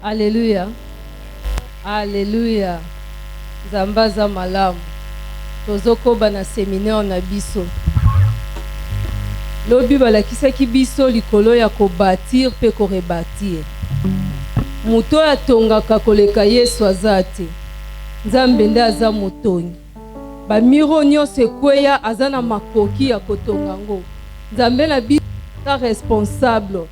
Alléluia. Alléluia. Zambaza malamu. Tozokoba na séminaire na biso. Lobi balakisaki biso likolo ya kobatir pe ko rebatir. Muto atongaka koleka Yesu azate. Nzambe nde aza motongi. Ba miro nyonso ekweya aza na makoki ya kotonga ngo. Nzambe na biso responsable.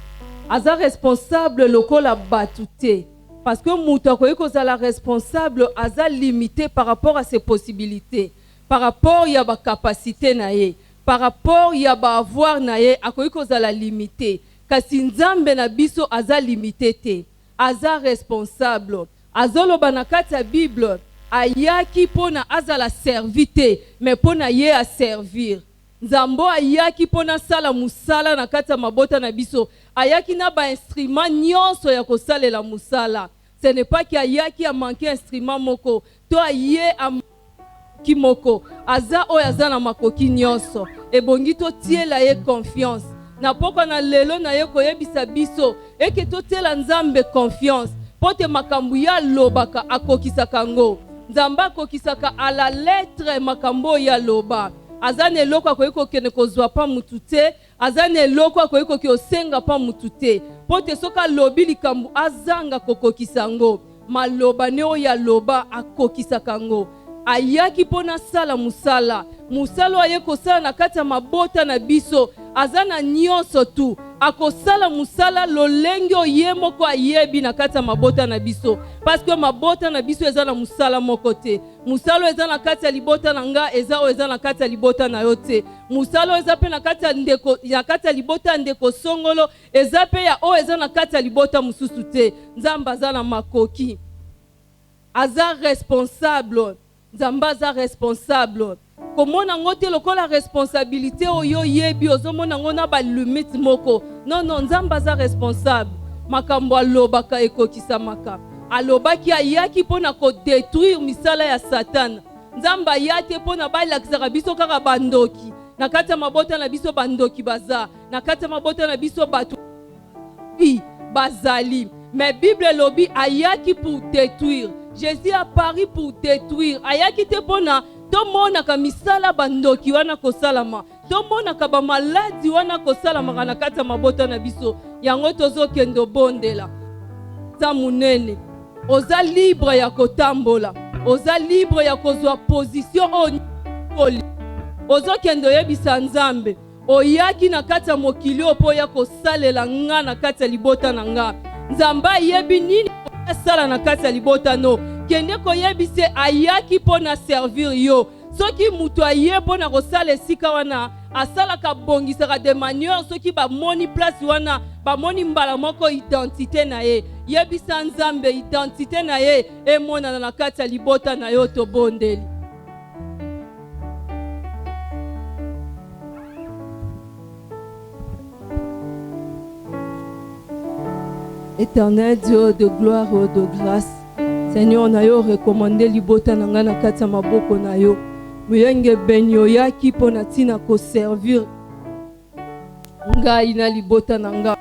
Aza responsable lokola batute. Parce que muto akoki kozala responsable aza limité par rapport à ses possibilités. Par rapport ya ba capacité na ye. Par rapport ya ba avoir na ye akoki kozala limité. Kasi Nzambe na biso aza limité te. Aza responsable. Azoloba na kati ya Bible ayaki pona azala servite mais pona ye a servir. Nzambo ayaki pona sala musala na kati ya mabota na biso. Ayaki na ba instrument nyonso ya kosalela musala. Ce n'est pas qu'il ayaki a manqué instrument moko. To aye a kimoko. Aza o aza na makoki nyonso. Ebongi to tiela ye confiance. Na poko na lelo na ye koyebisa biso. Eke to tiela Nzambe confiance. Pote makambu ya lobaka akokisaka ngo. Nzamba akokisaka a la lettre makambo ya loba. Azane loko akoyiko kene kozwa pa mutute. Azane loko akoyiko ki osenga pa mutute. Pote soka lobi likambu azanga kokokisango. Maloba neo ya loba akokisaka ngo. Ayaki pona sala musala. Musalo aye kosala na kati ya mabota na biso. Azana nyonso tu. Akosala musala lolenge oye moko ayebi na kati ya mabota na biso. Parce que mabota na biso eza na musala moko te. Musalo eza na kati ya libota na nga eza o eza na kati ya libota na yo te. Musalo eza pe na kati ya ndeko ya kati ya libota ndeko songolo eza pe ya o eza na kati ya libota mususu te. Nzamba aza na makoki. Aza responsable. Nzamba aza responsable. Komona ngote lokola responsabilité oyo yebi ozomona ngona ba limite moko. Non, Nzamba aza responsable. Makambo alobaka ekokisamaka. Alobaki ayaki pona ko détruire misala ya Satan. Nzamba yate pona balakisaka biso kaka bandoki. Na kati ya mabota na biso bandoki baza. Na kati ya mabota na biso batu bazali. Mais Bible lobi ayaki pour détruire. Jésus a apparu pour détruire. Ayaki te pona tomona ka misala bandoki wana kosalama. Tomona ka ba maladi wana kosalama na kati ya mabota na biso. Yango tozokendo bondela. Ta munene. Oza libre ya kotambola. Oza libre ya kozwa position oli. Ozokendo yebisa Nzambe. Oyaki na kati ya mokili opo ya kosalela nga na kati ya libota na nga. Nzamba yebi nini sala na kati ya libota no. Kende koyebise ayaki pona servir yo. Soki mutu aye pona kosala esika wana asala ka bongisaka de manière soki ba moni place wana ba moni mbala moko identité na ye. Yebisa Nzambe identité na ye emona na kati ya libota na yo to bondeli. Éternel Dieu de gloire et de grâce, Seigneur, na yo recommandé libota na nga na kati ya maboko na yo. Muyenge benyo yaki pona tina ko servir ngai na libota na nga.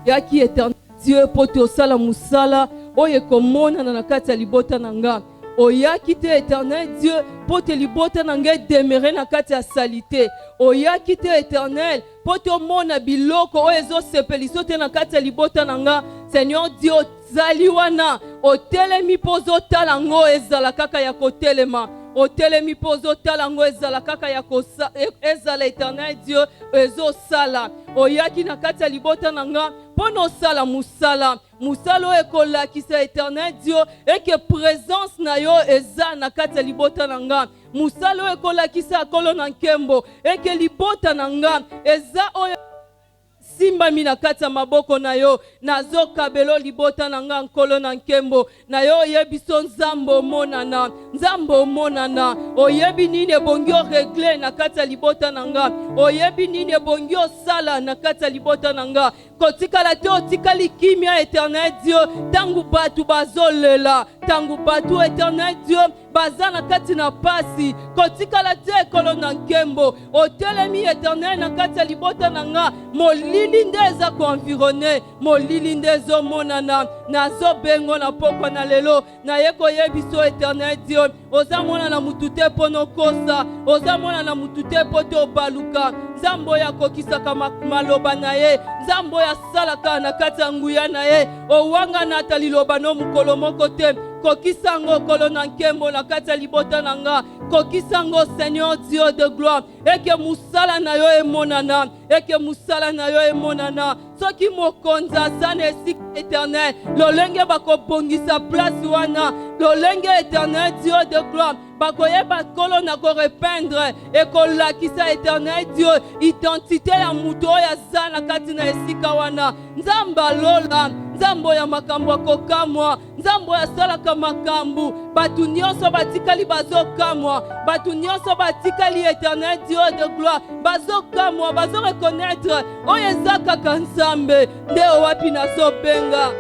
Yaki éternel Dieu poto osala musala oye komona na kati ya libota na nga. Oyaki te éternel Dieu poto libota na nga demeurer na kati ya salité. Oyaki te éternel poto mona biloko oye zo sepeliso te na kati ya libota na nga. Seigneur Dieu zali wana otelemi pozo talango ezala kaka ya kotelema. Otelemi pozo talango ezala kaka ya kosa ezala éternel Dieu ezo sala. Oyaki na kati ya libota na nga pono sala musala musalo ekola kisa éternel Dieu et que présence na yo eza na kati libota nanga musalo ekola kisa kolo na nkembo et que libota nanga eza oyo simba mina kati ya maboko na yo nazo kabelo libota nanga nkolo na nkembo na yo yebiso nzambo monana nzambo monana oyebi nini bongi o regle na kati ya libota nanga oyebi nini bongi o sala na kati ya libota nanga kotikala te otikali kimia éternel Dieu tangu batu bazolela tangu batu éternel Dieu baza na kati na pasi kotikala te ekolo na nkembo otelemi éternel na kati ya libota nanga molili nde eza koenvirone molili nde ezomonana nazo bengo na pokwa na lelo naye koyebiso éternel Dieu oza mona na mutu te mpo nokosa oza mona na mutu te mpo te obaluka nzambo ya kokisaka maloba na ye nzambo ya salaka na kati ya nguya na ye owanga na ata liloba no mokolo moko te kokisango kolo na nkembo na kati ya libota nanga kokisango Seigneur Dieu de gloire eke musala na yo emonana eke musala na yo emonana soki mokonza aza na esika éternel lolenge bakobongisa place wana lolenge éternel Dieu de gloire bakoyeba kolo na korependre ekolakisa éternel Dieu identité ya mutu oyo aza na kati na esika wana nzamba lola nzambo ya makambo akokamwa nzambo ya salaka makambu batu nyonso batikali bazokamwa batu nyonso batikali éternel Dieu de gloire bazokamwa bazo reconnaître oyo eza kaka nzambe nde owapi nazobenga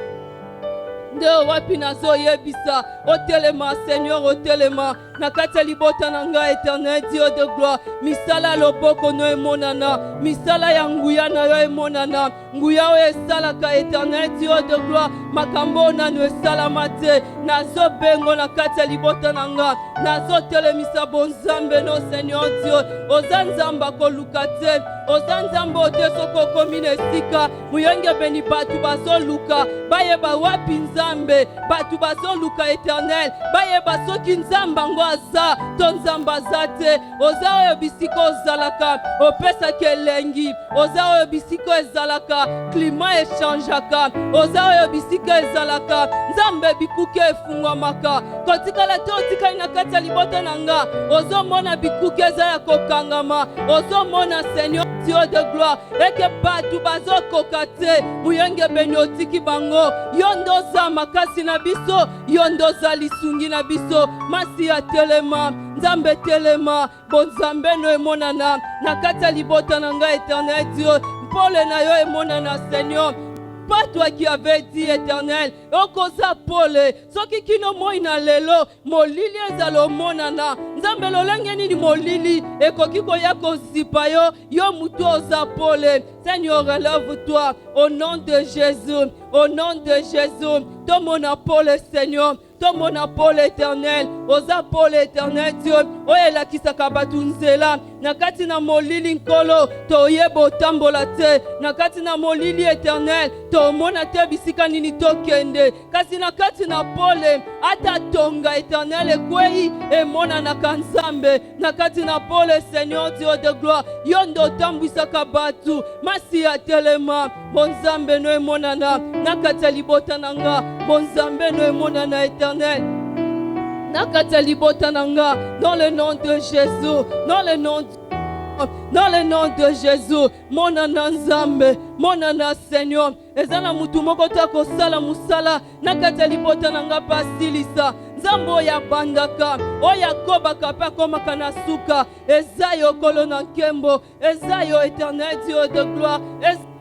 nde owapi nazoyebisa otelema Seigneur otelema na kati ya libota na ngai éternel Dieu de gloire misala loboko no emonana misala ya nguya na yo emonana nguya oyo esalaka éternel Dieu de gloire makambo nano esalama te nazobengo na kati ya libota na nga nazotelemisa bonzambe no Seigneur Dieu oza nzamba koluka te oza nzambe ote soko okomi na esika muyenge beni batu bazoluka bayeba wapi nzambe batu bazoluka éternel bayeba soki nzamba ngo aza to nzamba aza te oza oyo bisika ozalaka opesaki elengi oza oyo bisika ezalaka klima echangeaka oza oyo bisika ezalaka nzambe bikuke efungwamaka kotikala te otikali na kati ya libota na nga ozomona bikuke eza ya kokangama ozomona Seigneur Dieu de gloire eke batu bazokoka te muyenge beni otiki bango yo ndoza makasi na biso yo ndoza lisungi na biso masi ya telema nzambe telema bonzambe no emonana na kati ya libota na nga éternel Dieu mpole na yo emonana Seigneur pas toi qui avais dit éternel okoza pole soki kino moi na lelo molili ezalo monana nzambe lolenge nini molili ekoki koya kozipa yo yo mutu oza pole Seigneur relève-toi au nom de Jésus au nom de Jésus tomona pole Seigneur tomona pole éternel oza pole éternel Dieu oyela kisaka batu nzela na kati na molili nkolo toyeba otambola te na kati na molili éternel tomona te bisika nini tokende kasi na kati na pole ata tonga éternel ekwei emonanaka nzambe na kati na pole Seigneur Dieu de gloire yo nde otambwisaka batu masi ya telema bonzambe no emonana na kati ya libota na nga bonzambe no emonana éternel nakata libota nanga dans le nom de Jésus dans le nom de Jésus monana nzambe monana Seigneur ezana mutu moko ta kosala musala nakata libota nanga basilisa nzambo ya bandaka oya kobaka pa komaka na suka ezayo kolo na nkembo ezayo éternel Dieu de gloire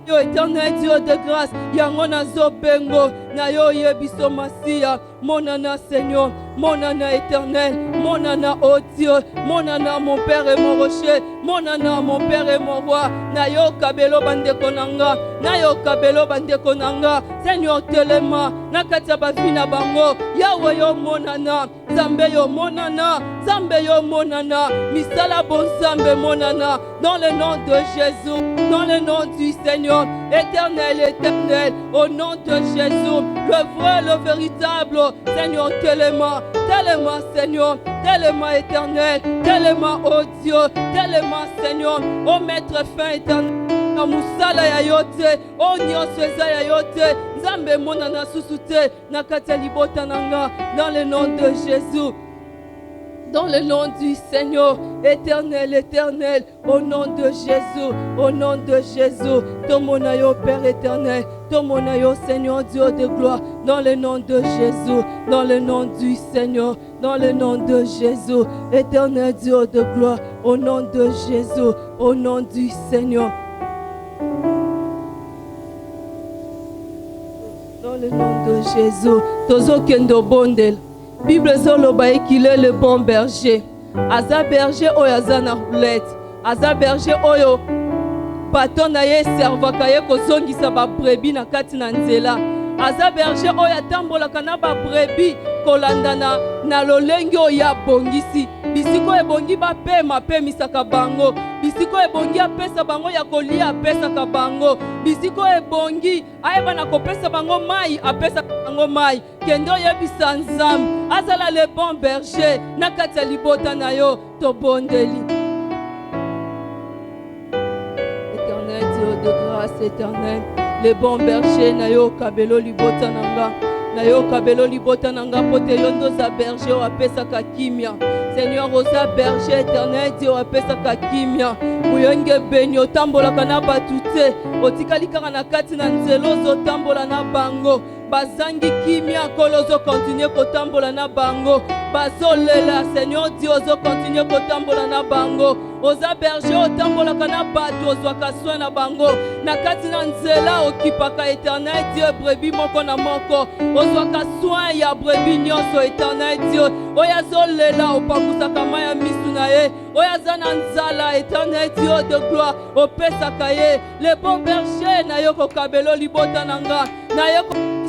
yo éternel Dieu de grâce yango nazo bengo na yo yebiso masia monana Seigneur monana éternel monana oh Dieu monana mon père et mon rocher monana mon père et mon roi na yo kabelo bandeko nanga na yo kabelo bandeko nanga Seigneur telema na katia bavina bango yawe yo monana Zambe yo monana Zambe yo monana misala bon Zambe monana dans le nom de Jésus dans le nom du Seigneur éternel éternel au nom de Jésus le vrai le véritable Seigneur tellement tellement Seigneur tellement éternel tellement oh Dieu tellement Seigneur oh maître fin éternel na musala ya yote o nyonso eza ya yote nzambe mona na susu te na kati ya libota nanga dans le nom de Jésus. Dans le nom du Seigneur, éternel, éternel, au nom de Jésus, au nom de Jésus, Tomonayo Père éternel, Tomonayo Seigneur Dieu de gloire, dans le nom de Jésus, dans le nom du Seigneur, dans le nom de Jésus, éternel Dieu de gloire, au nom de Jésus, au nom du Seigneur. Dans le nom de Jésus, Tozo Kendo Bondel. Bible zoloba qu'il est le bon berger. Aza berger oyo aza na roulette. Aza berger oyo baton na ye servaka ye kozongisa ba brebis na kati na nzela. Aza berger oyo atambolaka na ba brebis kolandana na lolenge oyo abongisi. Bisiko ebongi bapema pemisaka bango. Bisiko ebongi apesa bango ya kolia apesaka bango. Bisiko ebongi ayeba na kopesa bango mai apesa bango mai. Kendo yebisa nzambe azala le bon berger na kati ya libota na yo tobondeli. Éternel Dieu de grâce éternelle, le bon berger na yo kabelo libota nanga. Na yo kabelo libota nanga pote yondo za berger o apesaka kimia. Seigneur oza berger éternel Dieu o apesaka kimia. Muyenge benyo tambola kana batute otikali kaka na kati na nzelo zo tambola na bango. Bazangi kimia kolozo continue kotambola na bango. Bazolela Seigneur Dieu ozo continue kotambola na bango. Oza berger otambola kana bato ozwaka soin na bango. Na kati na nzela okipaka éternel Dieu brebis moko na moko. Ozwaka soin ya brebis nyonso éternel Dieu. Oya zolela opakusaka maya misu na ye. Oya zana nzala éternel Dieu de gloire opesaka ye. Le bon berger na yo kokabelo libota nanga. Na yo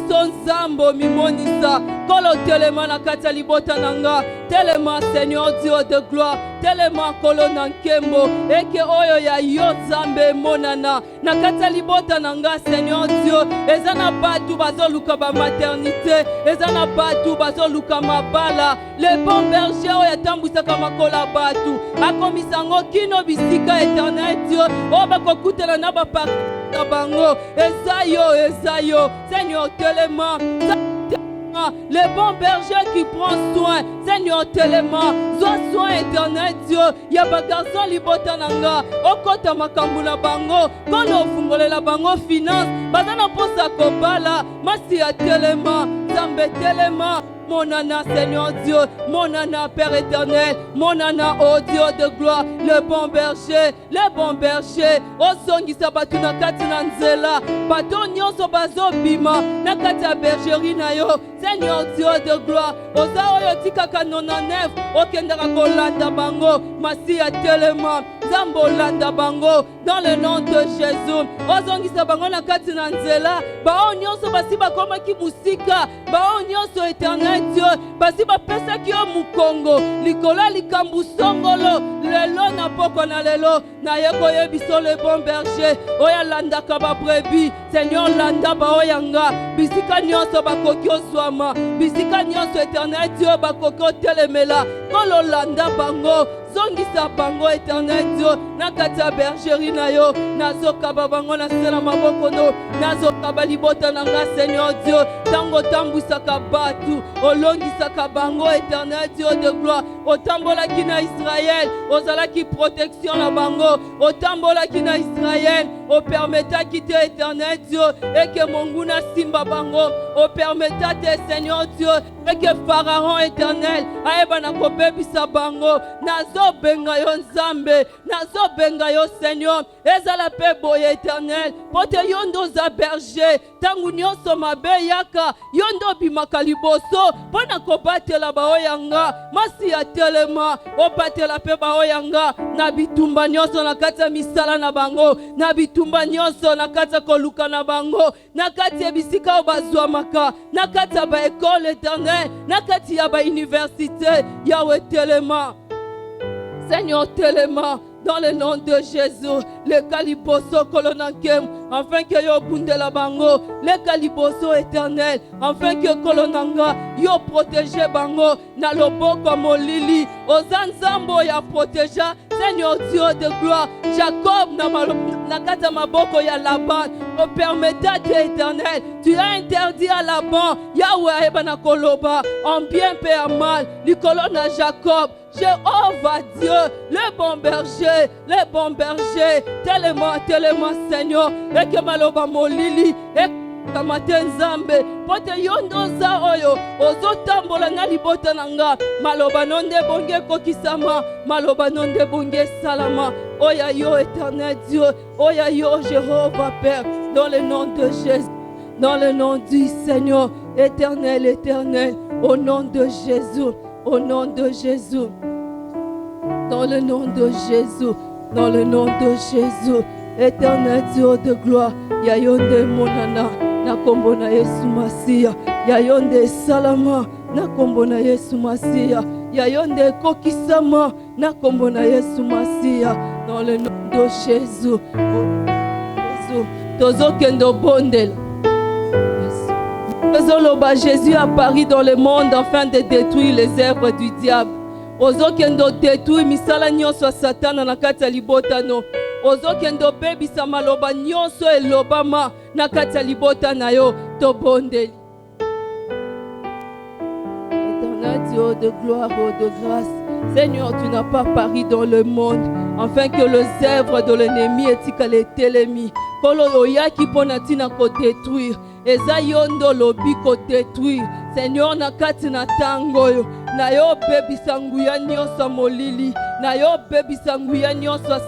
son zambo mimonisa kolo telema na kati ya libota nanga. Telema Seigneur Dieu de gloire, telema kolo na nkembo eke oyo ya yo zambe monana na kati ya libota nanga. Seigneur Dieu ezana batu bazoluka ba maternité, ezana batu bazoluka mabala. Le bon berger oyo atambwisaka makola batu akomisango kino bisika éternel Dieu oyo bakokutela na bapart na bango. Ezayo Seigneur telema. Le bon berger qui prend soin, Seigneur tellement, sois soin éternel Dieu. Yaba garçon libota nanga, okota makambu na bango, kono fungole la bango finance, bazana posa kobala, masi ya tellement, zambe tellement. Mon âne, Seigneur Dieu, mon âne, Père éternel, mon âne, oh Dieu de gloire, le bon berger, oh songi sabatu na kati na nzela, bato nyonso bazo bima, na kati ya bergerie na yo, Seigneur Dieu de gloire, oza oyo tikaka 99, okendaka kolanda bango, masi ya telema, zambo landa bango, dans le nom de Jésus, ozongi sabango na kati na nzela, bao nyonso basi bakoma ki musika, bao nyonso éternel Dieu, basi bapesa ki yo mukongo, likola likambu songolo, lelo na poko na lelo, na yeko yebiso le bon berger, oya landa kaba brebis, Seigneur landa ba oyanga, bisika nyonso bakoki oswama, bisika nyonso éternel Dieu bakoki otelemela, kolo landa bango, zongisa bango éternel Dieu, na kati ya bergerie na yo, nazokaba bango na sela maboko no, nazokaba libota nanga Seigneur Dieu, tango tambwisaka batu, olongisaka bango éternel Dieu de gloire, otambolaki na Israël, ozalaki protection na bango, otambolaki na Israël, opermetaki te éternel Dieu, eke monguna simba bango, opermetate Seigneur Dieu, eke Pharaon éternel, aeba na kobebisa bango, nazo benga yo nzambe, nazo benga yo Seigneur, ezala pe boye éternel, pote yondo za berger, tangu nyonso mabe yaka, yondo bimaka liboso, pona kobatela baoyanga, masi ya telema, obatela pe baoyanga, na bitumba nyonso na kati ya misala na bango, na bitumba nyonso na kati ya koluka na bango, na kati ya bisika obazwamaka, na kati ya ba ekole éternel, na kati ya ba université, Yahweh telema. Seigneur tellement, dans le nom de Jésus, le caliboso kolonankem, afin que yo bunde la bango, le caliboso éternel, afin que kolonanga, yo protège bango, na loboko molili, ozanzambo ya protéger, Seigneur Dieu de gloire, Jacob na kata maboko ya Laban, au permettant Dieu éternel, tu as interdit à Laban, Yahweh ebana koloba, en bien pe en mal, likolo na Jacob, Jéhovah Dieu, le bon berger, tellement Seigneur, et que maloba molili, et kamate nzambe pote yondoza oyo ozotambola na libota nanga maloba nonde bonge kokisama maloba nonde bonge salama oya yo éternel Dieu oya yo Jéhovah Père dans le nom de Jésus dans le nom du Seigneur éternel au nom de Jésus au nom de Jésus dans le nom de Jésus dans le nom de Jésus éternel Dieu de gloire yayonde monana na kombo na Yesu Masia yayonde salama na kombo na Yesu Masia yayonde kokisama na kombo na Yesu Masia dans le nom de Jésus tozokendo bondela Jésus apparaît dans le monde afin de détruire les œuvres du diable ozokendo détruire misala nyonso Satan na kati ya libota no ozokendo bebisa maloba nyonso elobama na kati ya libota na yo tobondeli Éternel Dieu de gloire de grâce Seigneur tu n'as pas pari dans le monde afin que les œuvres de l'ennemi etikale telemi kolo oyaki mpona ntina kodétruire eza yo ndo lobi kodétruire Seigneur na kati na ntango oyo na yo bebisa nguya nyonso molili na yo bebisa nguya nyonso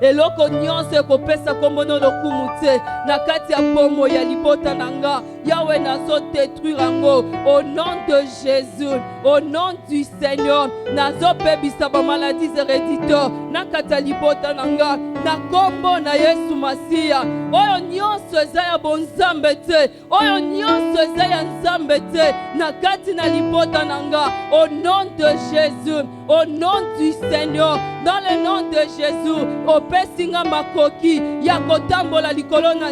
eloko nyonso ekopesa kombono lokumu te na kati ya bomo ya libota nanga Yahweh nazo détruire yango au nom de Jésus au nom du Seigneur nazo bebisa ba maladies héréditaires na kati ya libota nanga na kombo na Yesu Masia oyo nyonso eza ya bonzambe te oyo nyonso eza ya nzambe te na kati na libota nanga au nom de Jésus au nom du Seigneur dans le nom de Jésus opesinga makoki ya kotambola likolo na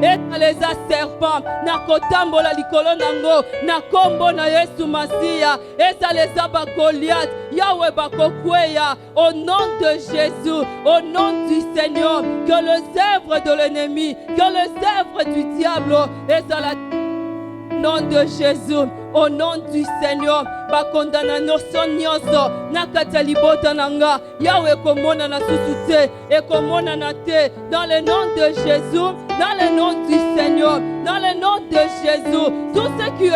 etaleza serpent na kotambola likolo nango na kombo na Yesu Masia etaleza ba Goliath Yahweh bakokweya au nom de Jésus au nom du Seigneur que les œuvres de l'ennemi que les œuvres du diable ezala nom de Jésus au nom du Seigneur bakondana nyonso nyonso na kati ya libota nanga Yahweh komona na susu te ekomona na te dans le nom de Jésus dans le nom du Seigneur dans le nom de Jésus tout ce qui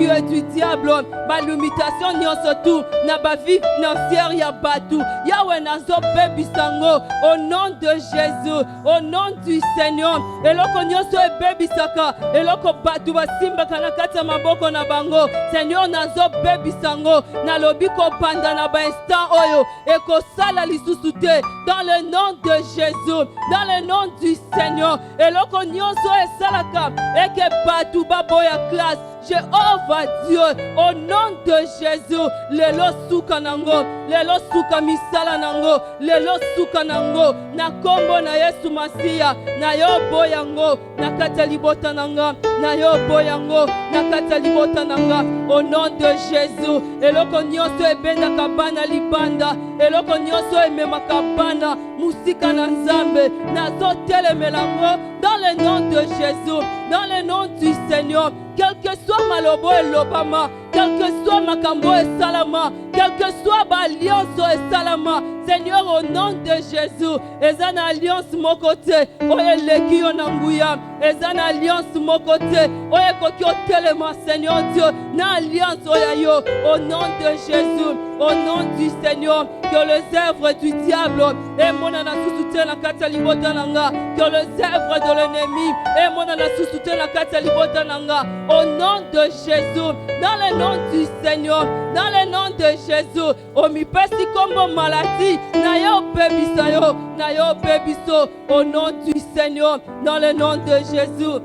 est du diable ba limitation nyonso tout na ba vie financière ya batu Yahweh nazo bebisango au nom de Jésus au nom du Seigneur eloko nyonso ebebisaka eloko batu basimbaka na kati ya maboko na bango Seigneur nazo bebisango na lobi kopanda na ba instant oyo ekosala lisusu te dans le nom de Jésus dans le nom du Seigneur eloko nyonso esalaka eke batu baboya classe Jéhovah Dieu au nom de Jésus lelo suka nango lelo suka misala nango lelo suka nango na kombo na Yesu Masia na yo boyango na kati ya libota nanga na yo boyango na kati ya libota nanga au nom de Jésus eloko nyonso ebendaka bana libanda eloko nyonso ememaka bana musika na nzambe nazo telemelango dans le nom de Jésus dans le nom du Seigneur quel que soit malobo elobama quel que soit makambo et salama quel que soit ba alliance et salama Seigneur au nom de Jésus eza na alliance moko te oyo eleki yo na nguya eza na alliance moko te oyo ekoki otelema Seigneur Dieu na alliance oyo yo au nom de Jésus au nom du Seigneur que les œuvres du diable emona na susu te na kati ya libota nanga que les œuvres de l'ennemi emona na susu te na kati ya libota nanga au nom de Jésus dans le nom du Seigneur dans le nom de Jésus omipesi kombo maladie na yo bebisa yo na yo bebiso au nom du Seigneur dans le nom de Jésus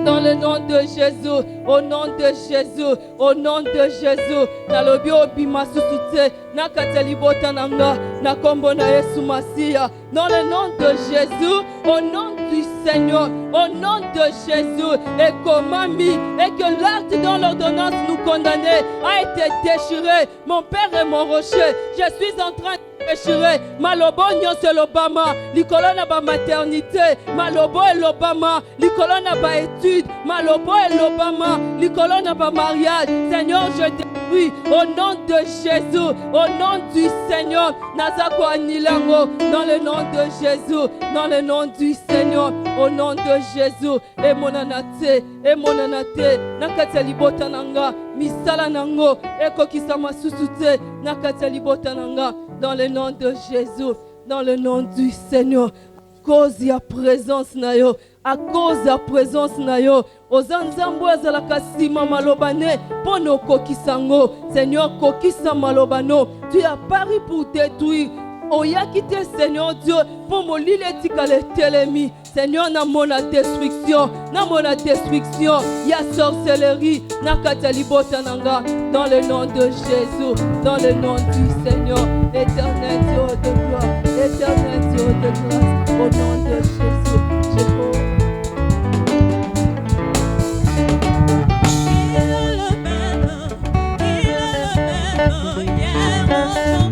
Dans le nom de Jésus, au nom de Jésus, au nom de Jésus, nalobi obima susute, na kateli botananga, na kombo na Yesu Masia. Dans le nom de Jésus, au nom du Seigneur, au nom de Jésus, et commami, et que l'acte dans l'ordonnance nous condamnait a été déchiré. Mon Père est mon rocher, je suis en train de déchirer. Malobo nyonso l'Obama, likolo na ba maternité, malobo et l'Obama, likolo na ba étude, malobo et l'Obama, likolo na ba mariage. Seigneur, je détruis au nom de Jésus, au nom du Seigneur, Nazako Anilango, dans le nom de Jésus, dans le nom du Seigneur, au nom de Jésus. Et mon anate, nakateli botananga, misala nango, eko kisama susute, nakateli botananga, dans le nom de Jésus, dans le nom du Seigneur. À cause de la présence na yo, à cause de la présence na yo, ozanzambo ezalaka sima malobane pono kokisango. Seigneur, kokisa malobano, tu as pari pour détruire. Oya kite Seigneur Dieu, pour molile tikale telemi. Seigneur, na mona destruction, ya sorcellerie, na katali botananga, dans le nom de Jésus, dans le nom du Seigneur, éternel Dieu de gloire, éternel Dieu de grâce, au nom de Jésus, Jéhovah. Yeah.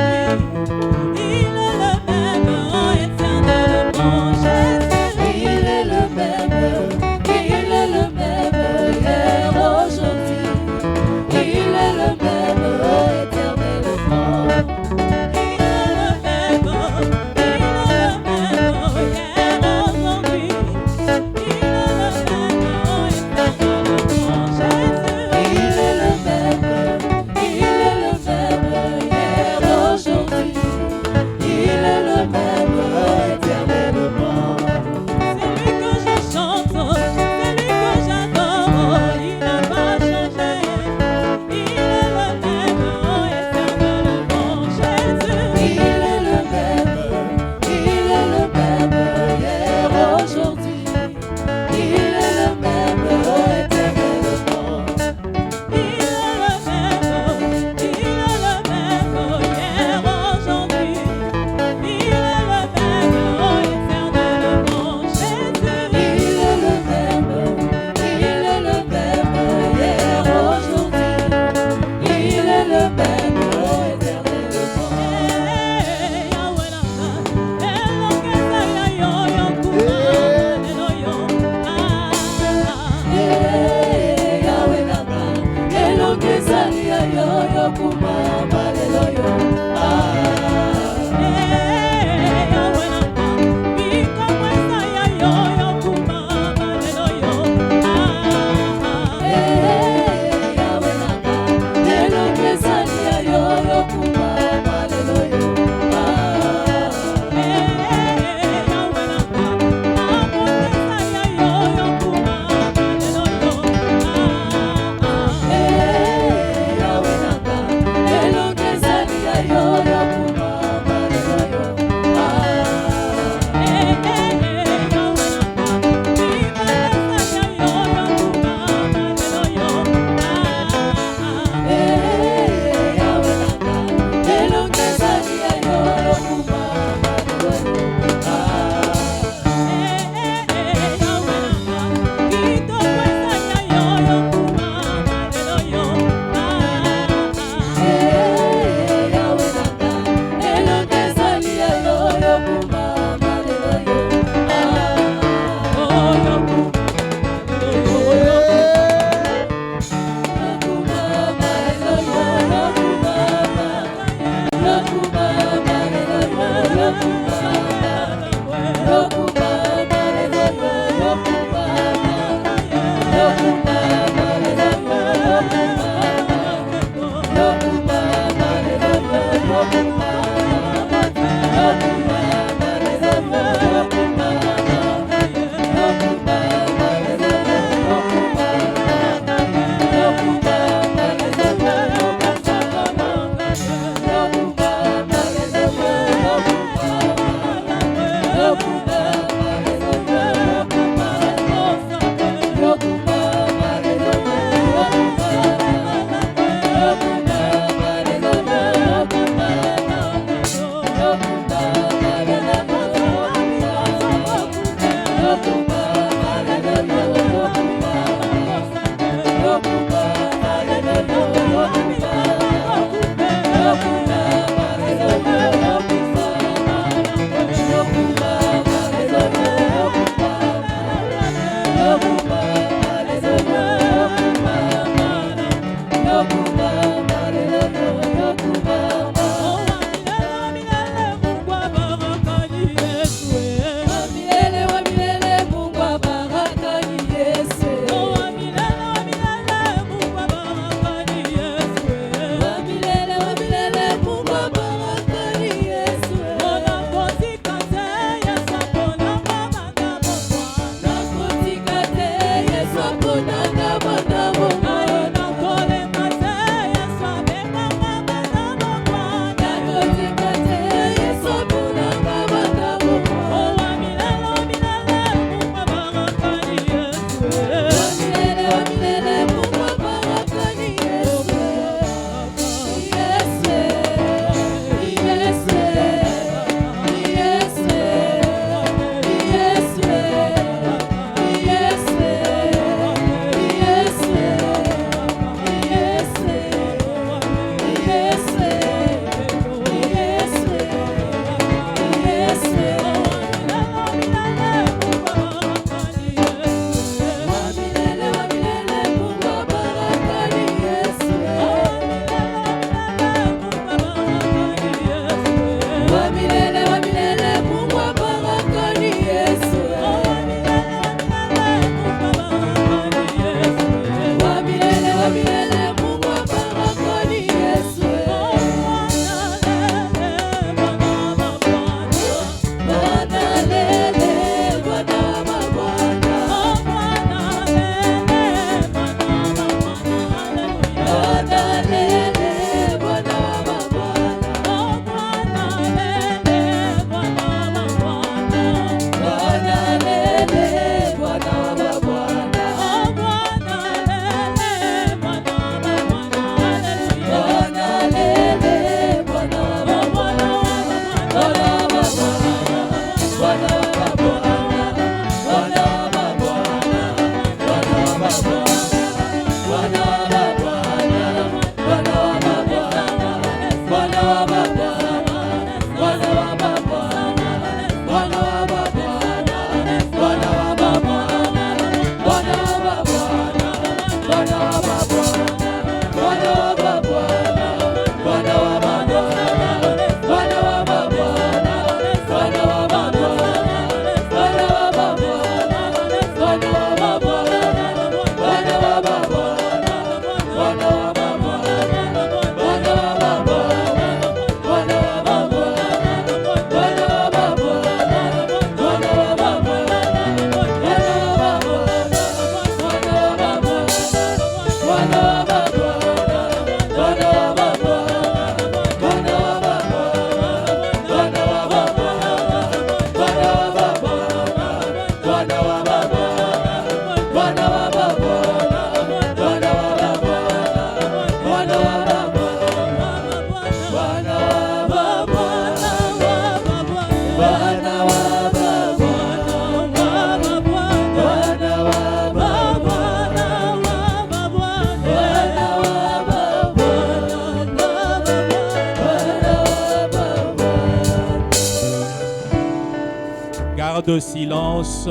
Garde silence,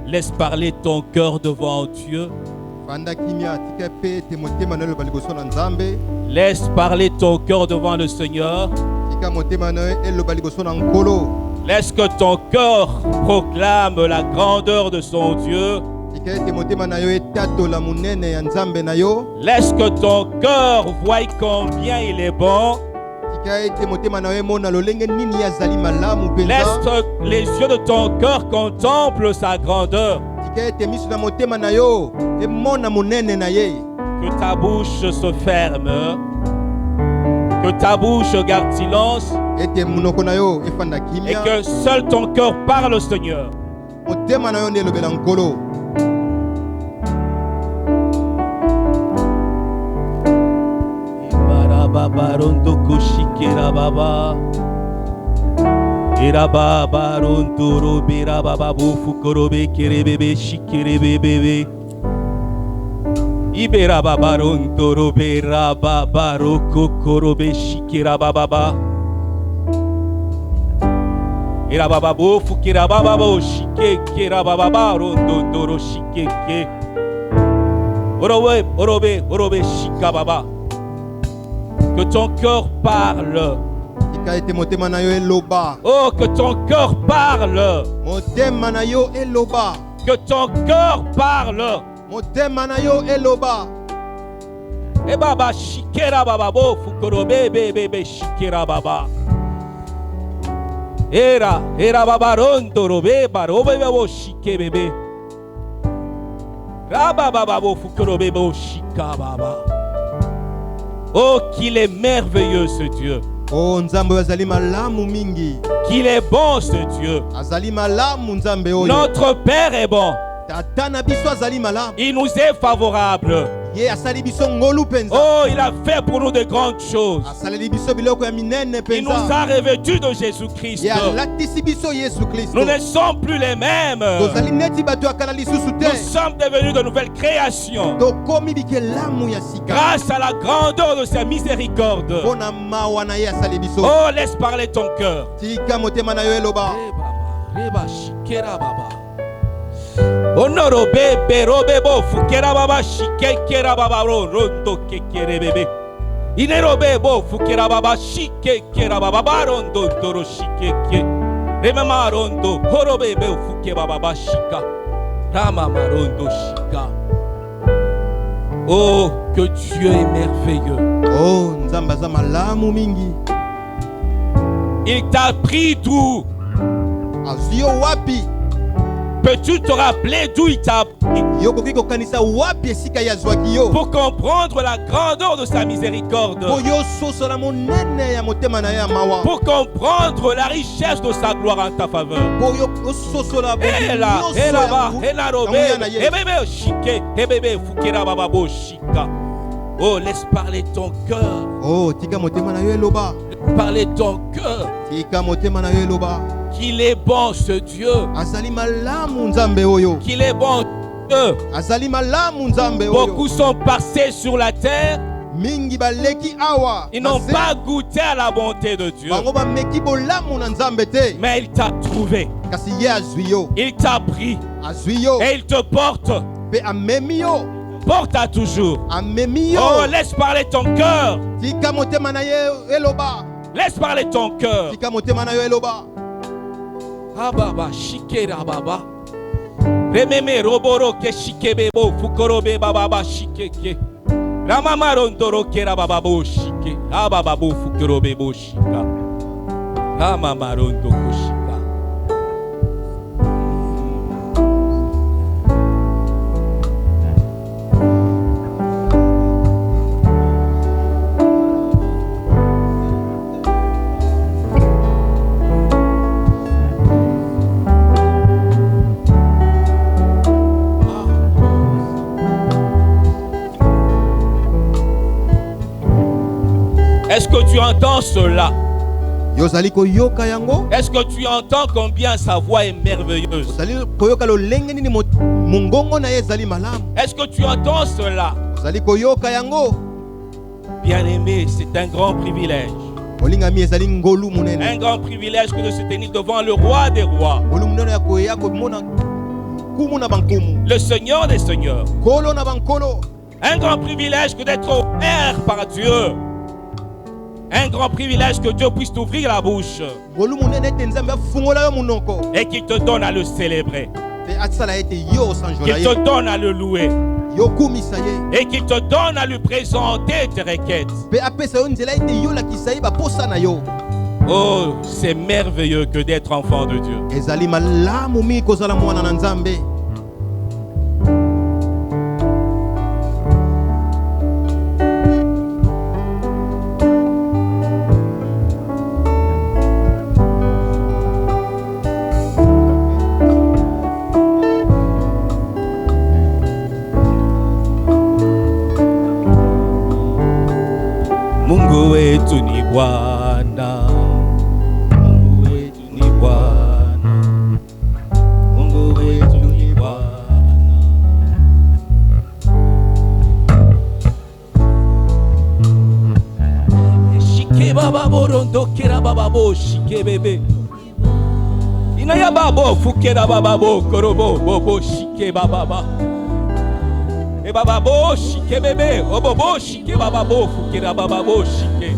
laisse parler ton cœur devant Dieu. Laisse parler ton cœur devant le Seigneur. Laisse que ton cœur proclame la grandeur de son Dieu. Laisse que ton cœur voie combien il est bon. Laisse les yeux de ton cœur contemplent sa grandeur. Que ta bouche se ferme. Que ta bouche garde silence. Et que seul ton cœur parle au Seigneur. Barondo kushikira baba ira baba rondoro bira baba bufukorobe kerebebe shikerebebe Ibera babaron torobera babaro kokorobe shikira bababa. Ira bababo fukira bababo shike kira bababa rondoro shike ke. Orobe shika baba. Que ton cœur parle. Oh, que ton cœur parle. Que ton cœur parle. Et baba shikera baba bo fukorobe bebe shikera baba. Era baba rondo robe barobe bo shike bebe. Raba baba bo fukorobe bo shika baba. Oh, qu'il est merveilleux ce Dieu. Oh, nzambe azali malamu mingi. Qu'il est bon ce Dieu. Azali malamu nzambe oyo. Notre Père est bon. Tata biso azali malamu. Il nous est favorable. Ye asali biso ngolu penza. Oh, il a fait pour nous de grandes choses. Asali biso biloko ya minene penza. Il nous a revêtus de Jésus-Christ. Ye alatisi biso Yesu Kristo. Nous ne sommes plus les mêmes. Tozali neti bato akala lisusu te. Nous sommes devenus de nouvelles créations. Tokomi bikelamu ya sika. Grâce à la grandeur de sa miséricorde. Bona mawa na ye asali biso. Oh, laisse parler ton cœur. Tika motema na yo eloba. Reba shikera baba. Honoro bebe robe bo fukera baba shikera baba rondo kekere bebe. Inero bebo fukera baba shikera baba rondo toro shikeke. Remama rondo horobe be fuke baba shika. Rama marondo shika. Oh, que Dieu est merveilleux. Oh, nzamba za malamu mingi. Il t'a pris d'où? Azio wapi? Peux-tu te rappeler d'où il t'a pris? Pour comprendre la grandeur de sa miséricorde. Pour comprendre la richesse de sa gloire en ta faveur. Oh, laisse parler ton cœur. Oh, parler ton cœur. Qu'il est bon ce Dieu. Qu'il est bon Dieu. Beaucoup sont passés sur la terre. Ils n'ont pas goûté à la bonté de Dieu. Mais il t'a trouvé. Il t'a pris. Et il te porte. Porte à toujours. Oh, laisse parler ton cœur. Laisse parler ton cœur. Ababa shikera baba. Rememe roboro ke shikebebo fukorobe baba shikeke. Ramama rondoro kera baba bo shike. Ababa bo fukorobe bo shika. Ramama rondo ko shika. Est-ce que tu entends cela? Est-ce que tu entends combien sa voix est merveilleuse? Est-ce que tu entends cela? Bien-aimé, c'est un grand privilège. Un grand privilège que de se tenir devant le roi des rois. Le Seigneur des seigneurs. Un grand privilège que d'être offert par Dieu. Un grand privilège que Dieu puisse t'ouvrir la bouche et qu'il te donne à le célébrer, qu'il te donne à le louer et qu'il te donne à lui présenter tes requêtes. Oh, c'est merveilleux que d'être enfant de Dieu. Mungu wetu ni Bwana, Mungu wetu ni Bwana, Mungu wetu ni Bwana. Orondo kera bababo shike bebe. Inaya babo fukera bababo korobo bobo shike bababa. E bababo shike bebe. Obobo shike bababo fukera bababo shike.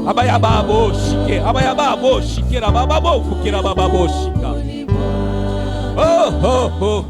Abaya babo shike. Abaya babo shikera bababo fukera bababo shika. Oh oh oh.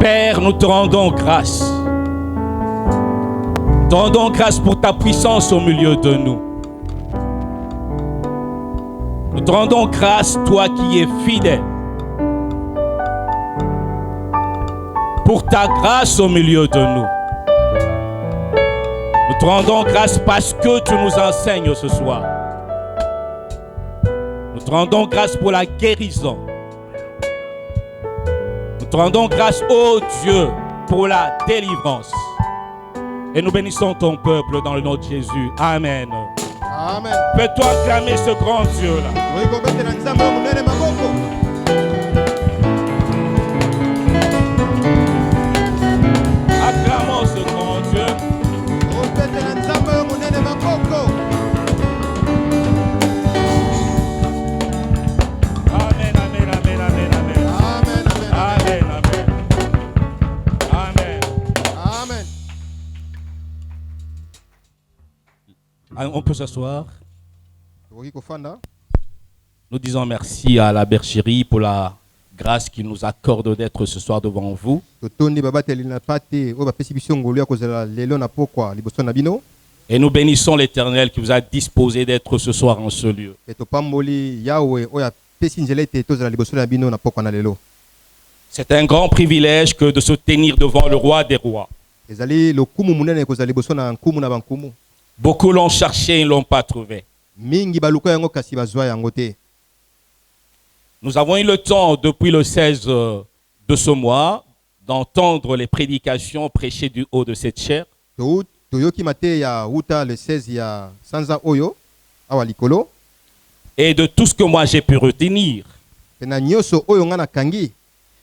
Père, nous te rendons grâce. Nous te rendons grâce pour ta puissance au milieu de nous. Nous te rendons grâce, toi qui es fidèle, pour ta grâce au milieu de nous. Nous te rendons grâce parce que tu nous enseignes ce soir. Nous te rendons grâce pour la guérison. Nous te rendons grâce, ô Dieu, pour la délivrance. Et nous bénissons ton peuple dans le nom de Jésus. Amen. Amen. Peux-toi acclamer ce grand Dieu-là? Acclamons ce grand Dieu. Amen, amen, amen, amen, amen. Amen, amen, amen, amen. Amen. Amen. On peut s'asseoir. Tokoki kofanda. Nous disons merci à la bergerie pour la grâce qu'il nous accorde d'être ce soir devant vous. Totondi babateli na pate o bapesi biso ngolu ya kozala lelo na pokwa liboso na bino. Et nous bénissons l'Éternel qui vous a disposé d'être ce soir en ce lieu. Et topamboli Yahweh o ya pesi nzela ete tozala liboso na bino na pokwa na lelo. C'est un grand privilège que de se tenir devant le roi des rois. Ezali lokumu munene kozala liboso na nkumu na bankumu. Beaucoup l'ont cherché et ne l'ont pas trouvé. Mingi baluka yango kasi bazwa yango te. Nous avons eu le temps, depuis le 16 de ce mois, d'entendre les prédications prêchées du haut de cette chaire. Toyoki mate ya uta le 16 ya sanza oyo awa likolo. Et de tout ce que moi j'ai pu retenir, Pena nyoso oyo nga na kangi.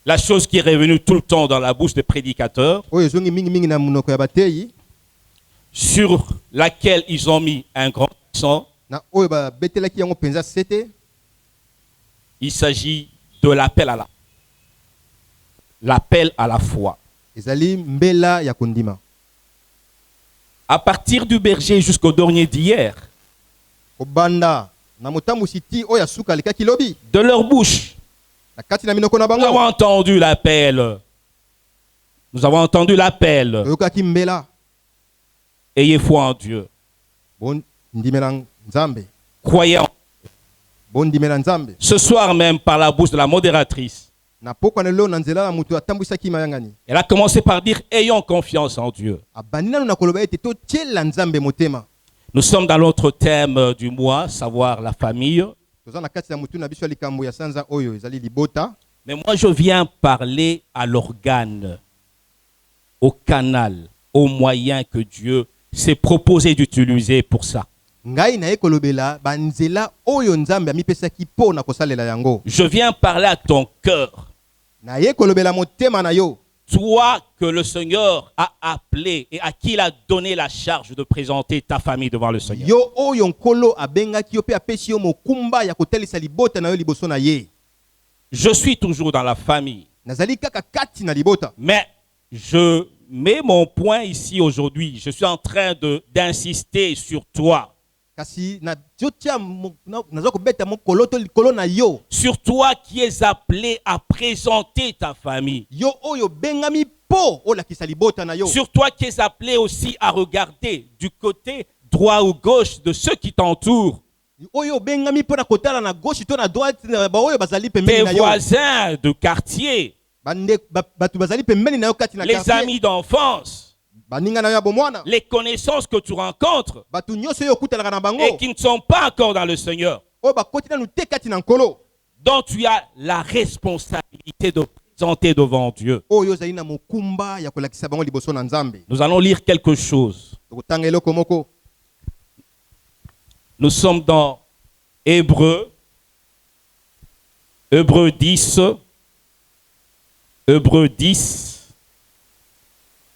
la chose qui est revenue tout le temps dans la bouche des prédicateurs, Oyo zongi mingi na munoko ya bateyi. sur laquelle ils ont mis un grand accent, Na oyo ba betelaki yango penza sete. il s'agit de l'appel à la foi. Ezali mbela ya kondima. À partir du berger jusqu'au dernier d'hier, Obanda na motambu siti oya suka likaki lobi. de leur bouche, Na kati na minoko na nous avons bango. entendu l'appel. Nous avons entendu l'appel. Toyokaki mbela. Ayez foi en Dieu. Bon ndimela nzambe. Croyez en. Bon ndimela nzambe. Ce soir même, par la bouche de la modératrice, Na pokwa nelo na nzela na mutu atambwisaki mayangani. elle a commencé par dire ayons confiance en Dieu. Abandi nanu na koloba ete to tiela nzambe motema. Nous sommes dans l'autre thème du mois, savoir la famille. Toza na kati ya mutu na biso ya likambo ya sanza oyo ezali libota. Mais moi, je viens parler à l'organe, au canal, au moyen que Dieu s'est proposé d'utiliser pour ça. Ngai na ekolobela banzela oyo nzambe amipesaki po na kosalela yango. Je viens parler à ton cœur. Na ekolobela motema na yo. Toi que le Seigneur a appelé et à qui il a donné la charge de présenter ta famille devant le Seigneur. Yo oyo nkolo abengaki yo pe apesi yo mokumba ya kotelisa libota na yo liboso na ye. Je suis toujours dans la famille. Nazali kaka kati na libota. Mais je mets mon point ici aujourd'hui. Je suis en train d'insister sur toi. Kasi na jotia nazo kobeta mokolo to likolo na yo. Sur toi qui es appelé à présenter ta famille. Yo oyo bengami po olakisa libota na yo. Sur toi qui es appelé aussi à regarder du côté droit ou gauche de ceux qui t'entourent. Oyo bengami po na kotala na gauche to na droite ba oyo bazali Tes pembeni na yo. voisins de quartier. Bande batu bazali pembeni na yo kati na Les quartier. amis d'enfance. Baninga na yo bomwana. Les connaissances que tu rencontres Batu nyoso yo kutalaka na bango. et qui ne sont pas encore dans le Seigneur. Oyo bakoti na te kati na nkolo. Donc tu as la responsabilité de présenter devant Dieu. Oyo zali na mokumba ya kolakisa bango liboso na nzambe. Nous allons lire quelque chose. Tokotanga eloko moko. Nous sommes dans Hébreux 10,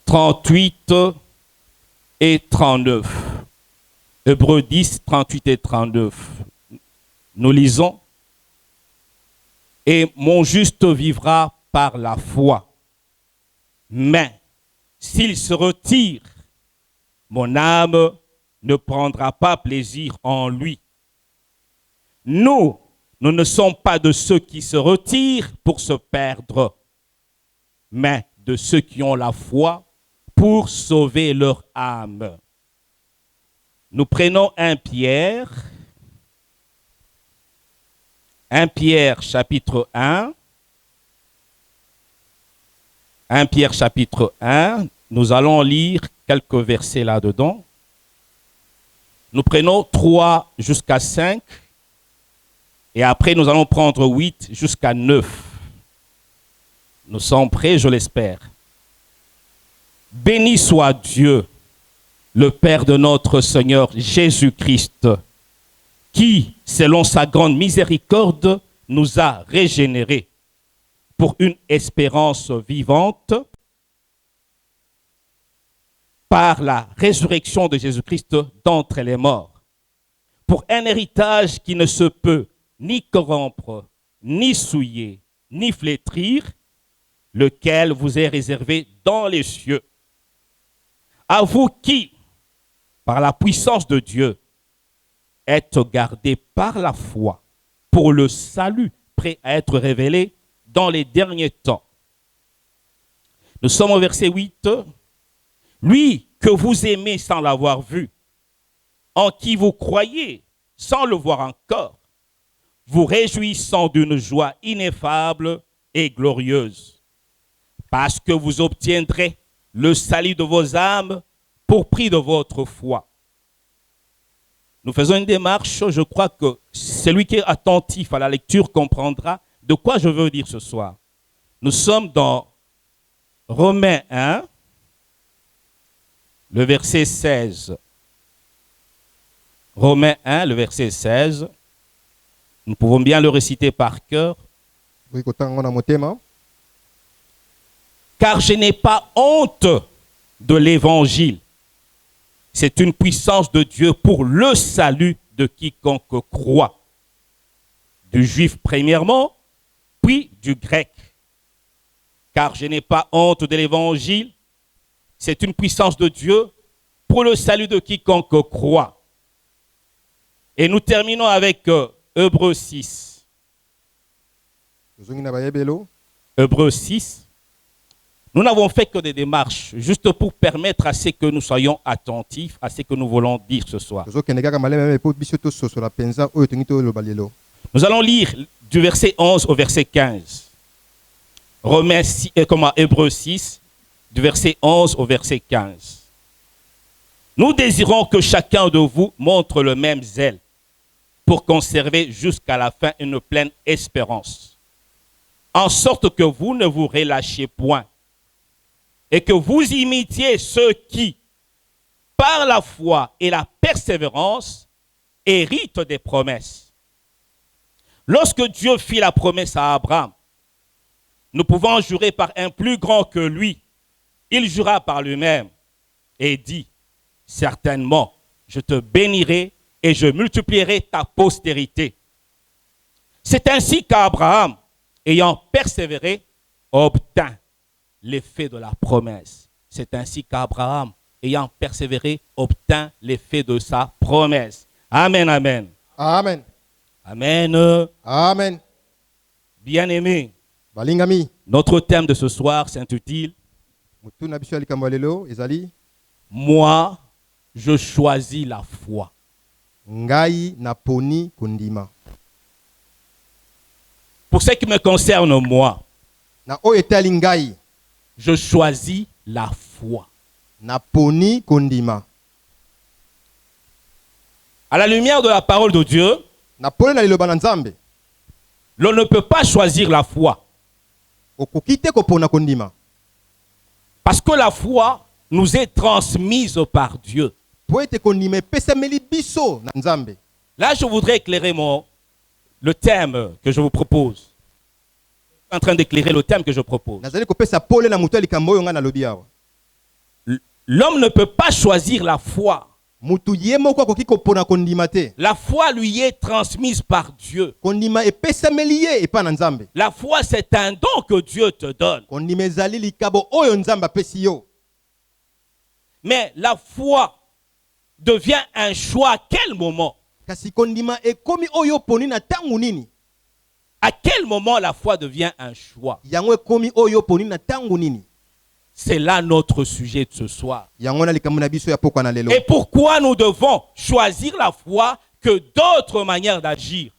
38 et 39. Hébreux 10, 38 et 39. Nous lisons. Et mon juste vivra par la foi. Mais s'il se retire, mon âme ne prendra pas plaisir en lui. Nous ne sommes pas de ceux qui se retirent pour se perdre, mais de ceux qui ont la foi pour sauver leur âme. Nous prenons 1 Pierre chapitre 1. 1 Pierre chapitre 1, nous allons lire quelques versets là-dedans. Nous prenons 3 jusqu'à 5 et après nous allons prendre 8 jusqu'à 9. Nous sommes prêts, je l'espère. Béni soit Dieu, le Père de notre Seigneur Jésus-Christ, qui, selon sa grande miséricorde, nous a régénérés pour une espérance vivante par la résurrection de Jésus-Christ d'entre les morts, pour un héritage qui ne se peut ni corrompre, ni souiller, ni flétrir, lequel vous est réservé dans les cieux. À vous qui, par la puissance de Dieu, êtes gardés par la foi pour le salut prêt à être révélé dans les derniers temps. Nous sommes au verset 8. Lui que vous aimez sans l'avoir vu, en qui vous croyez sans le voir encore, vous réjouissant d'une joie ineffable et glorieuse, parce que vous obtiendrez le salut de vos âmes pour prix de votre foi. Nous faisons une démarche, je crois que celui qui est attentif à la lecture comprendra de quoi je veux dire ce soir. Nous sommes dans Romains 1, le verset 16. Romains 1, le verset 16. Nous pouvons bien le réciter par cœur. Car je n'ai pas honte de l'évangile. C'est une puissance de Dieu pour le salut de quiconque croit. Du juif premièrement, puis du grec. Car je n'ai pas honte de l'évangile. C'est une puissance de Dieu pour le salut de quiconque croit. Et nous terminons avec Hébreux 6. Hébreux 6. Nous n'avons fait que des démarches, juste pour permettre à ce que nous soyons attentifs à ce que nous voulons dire ce soir. Nous allons lire du verset 11 au verset 15. Hébreux 6, du verset 11 au verset 15. Nous désirons que chacun de vous montre le même zèle pour conserver jusqu'à la fin une pleine espérance, en sorte que vous ne vous relâchiez point et que vous imitiez ceux qui, par la foi et la persévérance, héritent des promesses. Lorsque Dieu fit la promesse à Abraham, nous pouvons jurer par un plus grand que lui. Il jura par lui-même et dit, certainement, je te bénirai et je multiplierai ta postérité. C'est ainsi qu'Abraham, ayant persévéré, obtint l'effet de la promesse. C'est ainsi qu'Abraham, ayant persévéré, obtint l'effet de sa promesse. Amen, amen. Amen. Amen. Amen. Bien-aimés, Balingami. notre thème de ce soir s'intitule « Moi, je choisis la foi ». Ngai naponi kundima. Pour ce qui me concerne, moi, Na o etali ngai je choisis la foi. naponi kundima. À la lumière de la parole de Dieu, Naponi na liloba na Nzambe. l'on ne peut pas choisir la foi. Okokite kopona kundima. Parce que la foi nous est transmise par Dieu. Po ete kondima epesameli biso na Nzambe. Là, je voudrais éclairer le thème que je vous propose. Je suis en train d'éclairer le thème que je propose. Nazali kopesa pole na mutu likambo oyo nga na lobi awa. L'homme ne peut pas choisir la foi. Mutu ye moko akoki kopona kondima te. La foi lui est transmise par Dieu. Kondima epesameli ye epa na Nzambe. La foi, c'est un don que Dieu te donne. Kondima ezali likabo oyo Nzambe apesi yo. Mais la foi devient un choix à quel moment? Kasi kondima ekomi oyo poni na tangu nini? À quel moment la foi devient un choix? Yango ekomi oyo poni na tangu nini? C'est là notre sujet de ce soir. Yango na likambo na biso ya pokwa na lelo. Et pourquoi nous devons choisir la foi que d'autres manières d'agir?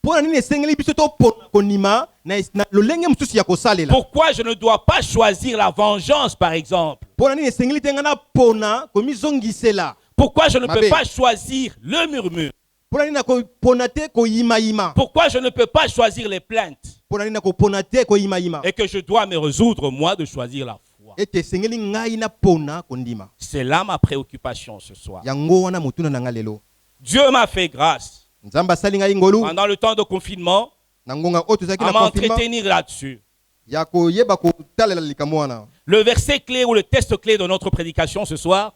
Pona nini esengeli biso to pona kondima na lolenge mususu ya kosalela? Pourquoi je ne dois pas choisir la vengeance, par exemple? Pona nini esengeli te nga na pona komizongisela? Pourquoi je ne peux pas choisir le murmure? Pona nini na kopona te koyima-yima? Pourquoi je ne peux pas choisir les plaintes? Pona nini na kopona te koyima-yima? Et que je dois me résoudre, moi, de choisir la foi. Ete esengeli ngai na pona kondima. C'est là ma préoccupation ce soir. Yango wana mutuna na nga lelo. Dieu m'a fait grâce. Nzamba sali ngai ngolu. Pendant le temps de confinement, Na ngonga oyo tozaki à na confinement. m'entretenir là-dessus. Ya koyeba kotalela likambo wana. Le verset clé ou le texte clé de notre prédication ce soir,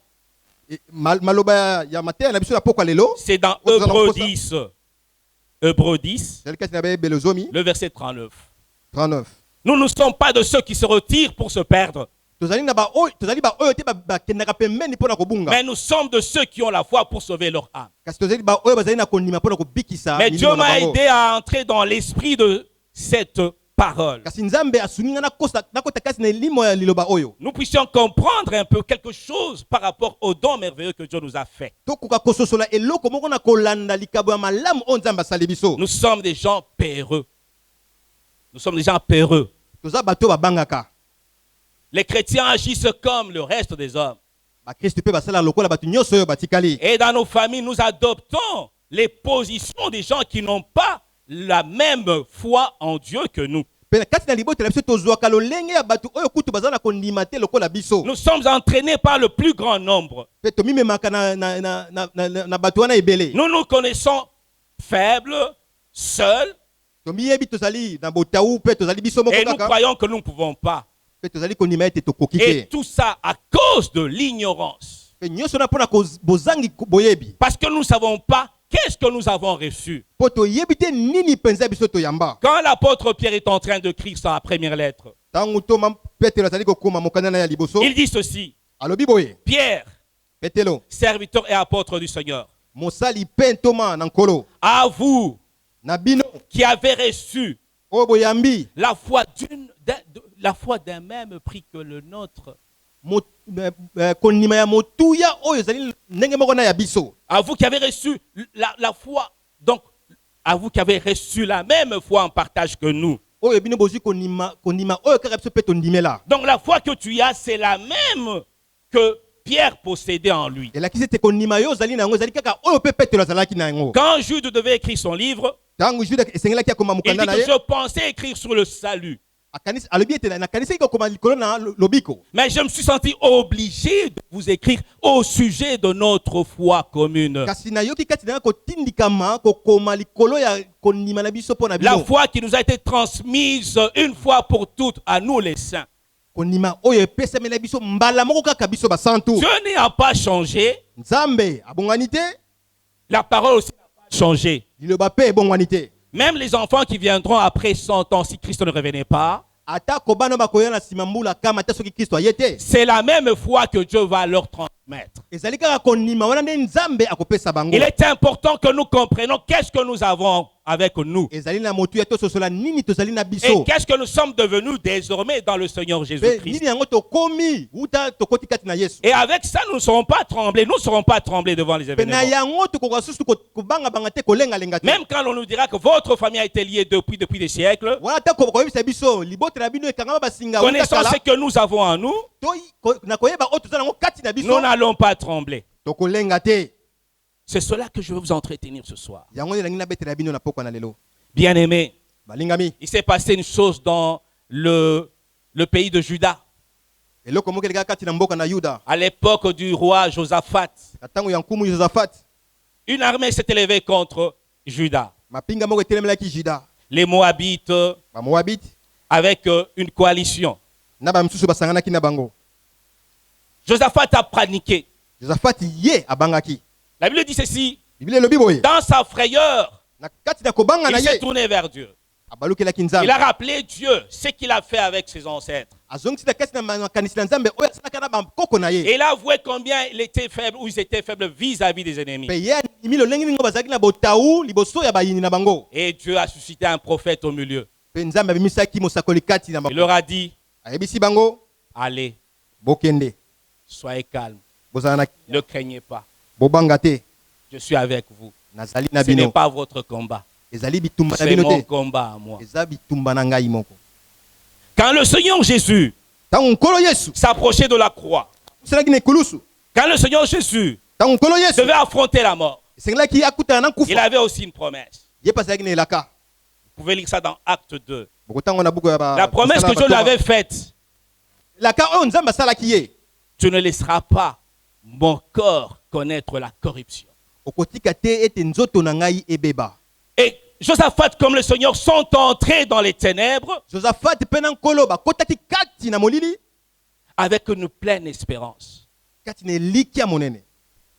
Maloba ya mateya na biso ya pokwa lelo. c'est dans Hébreux 10. Hébreux 10, le verset 39. 39. Nous ne sommes pas de ceux qui se retirent pour se perdre, Mais nous sommes de ceux qui ont la foi pour sauver leur âme. Mais Dieu m'a aidé à entrer dans l'esprit de cette parole. Nous puissions comprendre un peu quelque chose par rapport au don merveilleux que Dieu nous a fait. Nous sommes des gens peureux. Nous sommes des gens peureux. Les chrétiens agissent comme le reste des hommes. Et dans nos familles, nous adoptons les positions des gens qui n'ont pas la même foi en Dieu que nous. Nous sommes entraînés par le plus grand nombre. Nous nous connaissons faibles, seuls, et nous croyons que nous ne pouvons pas. Et tout ça à cause de l'ignorance. Parce que nous ne savons pas qu'est-ce que nous avons reçu. Quand l'apôtre Pierre est en train de écrire sa première lettre, il dit ceci. Pierre, serviteur et apôtre du Seigneur, à vous qui avez reçu la foi d'un même prix que le nôtre. À vous qui avez reçu la foi, donc à vous qui avez reçu la même foi en partage que nous. Donc la foi que tu as, c'est la même que Pierre possédait en lui. Quand Jude devait écrire son livre, il dit que je pensais écrire sur le salut. Mais je me suis senti obligé de vous écrire au sujet de notre foi commune. La foi qui nous a été transmise une fois pour toutes à nous les saints. Dieu n'a pas changé. La parole aussi n'a pas changé. Même les enfants qui viendront après 100 ans, si Christ ne revenait pas, c'est la même foi que Dieu va leur transmettre. Il est important que nous comprenions qu'est-ce que nous avons avec nous. Et qu'est-ce que nous sommes devenus désormais dans le Seigneur Jésus-Christ. Et avec ça, nous ne serons pas tremblés. Nous ne serons pas tremblés devant les événements. Même quand on nous dira que votre famille a été liée depuis des siècles, connaissant ce que nous avons en nous, nous n'allons pas trembler. C'est cela que je veux vous entretenir ce soir. Bien-aimés, il s'est passé une chose dans le pays de Juda. À l'époque du roi Josaphat, une armée s'est élevée contre Juda. Les Moabites, avec une coalition. Josaphat a paniqué. La Bible dit ceci. Dans sa frayeur, il s'est tourné vers Dieu. Il a rappelé Dieu, ce qu'il a fait avec ses ancêtres. Et il a avoué combien il était faible ou ils étaient faibles vis-à-vis des ennemis. Et Dieu a suscité un prophète au milieu. Il leur a dit, allez, soyez calmes, ne craignez pas. Je suis avec vous. Ce n'est pas votre combat. C'est mon combat à moi. Quand le Seigneur Jésus s'approchait de la croix, quand le Seigneur Jésus devait affronter la mort, il avait aussi une promesse. Vous pouvez lire ça dans Acte 2. La promesse que Dieu lui avait faite, tu ne laisseras pas mon corps connaître la corruption. Et Josaphat comme le Seigneur sont entrés dans les ténèbres avec une pleine espérance,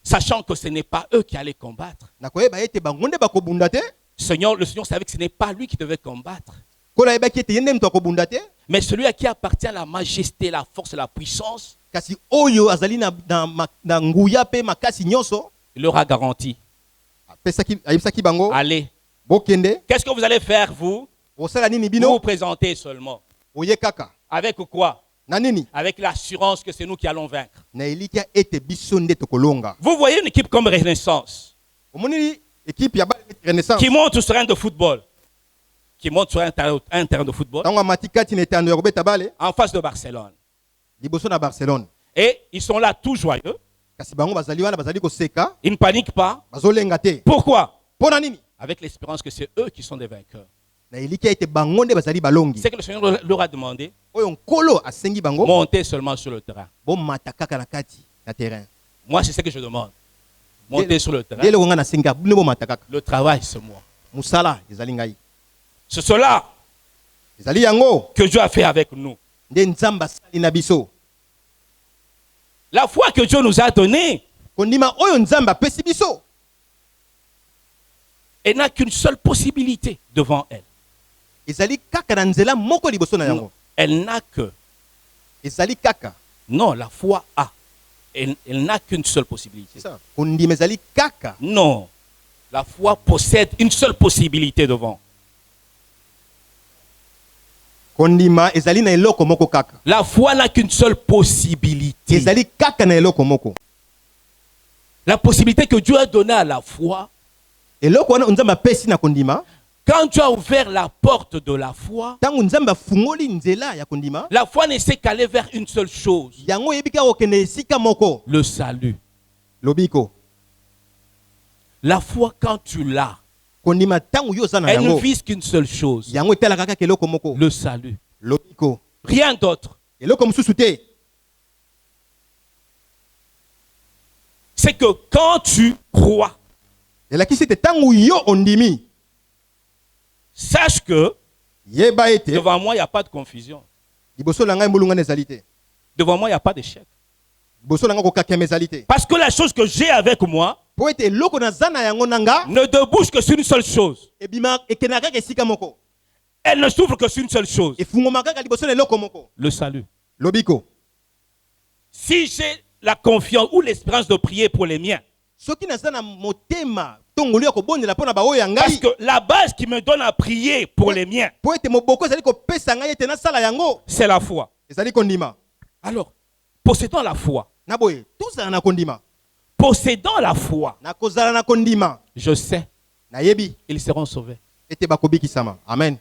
sachant que ce n'est pas eux qui allaient combattre. Le Seigneur savait que ce n'est pas lui qui devait combattre. Mais celui à qui appartient la majesté, la force et la puissance, kasi oyo azali na nguya pe makasi nyonso il leur a garanti. ayebisaki bango Allez. bokende Qu'est-ce que vous allez faire, vous? osala nini Vous bino vous présentez seulement. oye kaka Avec quoi? na nini Avec l'assurance que c'est nous qui allons vaincre. na elikia ete biso nde tokolonga. Vous voyez une équipe comme Renaissance Omoni équipe ya Renaissance qui monte sur un terrain de football. Qui monte sur un terrain de football tango amati kati na etando ya kobeta bale en face de Barcelone. liboso na Barcelone. Et ils sont là tout joyeux. Kasi bango bazali wana bazali koseka Ils ne paniquent pas. bazolenga te. Pourquoi? Pona nini? Avec l'espérance que c'est eux qui sont des vainqueurs. Na elikia ete bango nde bazali balongi. C'est que le Seigneur leur a demandé, Oyo nkolo asengi bango montez seulement sur le terrain. bomata kaka na kati na terrain. Moi, c'est ce que je demande. Montez sur le terrain. Dele konga na senga bune bomata kaka. Le travail, c'est moi. Musala ezali ngai. C'est cela Ezali yango que Dieu a fait avec nous. nde nzamba sali na biso. La foi que Dieu nous a donnée, Kondima oyo nzamba pesi biso. elle n'a qu'une seule possibilité devant elle. Ezali kaka na nzela moko liboso na yango. Non, elle n'a que. Ezali kaka. Non, la foi a. Elle n'a qu'une seule possibilité. C'est ça. Kondima ezali kaka. Non, la foi possède une seule possibilité devant. Kondima ezali na eloko moko kaka. La foi n'a qu'une seule possibilité. Ezali kaka na eloko moko. La possibilité que Dieu a donnée à la foi, Eloko wana nzamba pesi na kondima. quand Dieu a ouvert la porte de la foi, Tango nzamba fungoli nzela ya kondima. la foi ne s'est qu'allée vers une seule chose, Yango yebika okende esika moko. le salut. Lobiko. La foi, quand tu l'as, Kondima tango yo sana elle ne yango. vise qu'une seule chose, Yango etala kaka keloko moko. le salut. Lobiko. Rien d'autre. Eloko mususu te. C'est que quand tu crois, Elakisi te tango yo ondimi. sache que Yeba ete. devant moi, il n'y a pas de confusion. Liboso na ngai mbulunga ezali te. Devant moi, il n'y a pas d'échec. Liboso na ngai kokakema ezali te. Parce que la chose que j'ai avec moi Po ete eloko na zana yango nanga. ne débouche que sur une seule chose. Ebima ekena kaka esika moko. Elle ne souffre que sur une seule chose, Efungoma kaka liboso na eloko moko. le salut. Lobiko. Si j'ai la confiance ou l'espérance de prier pour les miens, Soki na zana motema tongoli akobondela pona ba oyo ya parce ngai. que la base qui me donne à prier pour les miens, Po ete moboko ezali kopesa ngai ete nasala yango. c'est la foi. Ezali kondima. Alors, possédant la foi, Na boye, tozala na kondima. possédant la foi, Na kozala na kondima. je sais, Na yebi ils seront sauvés. ete bakobikisama. Amen.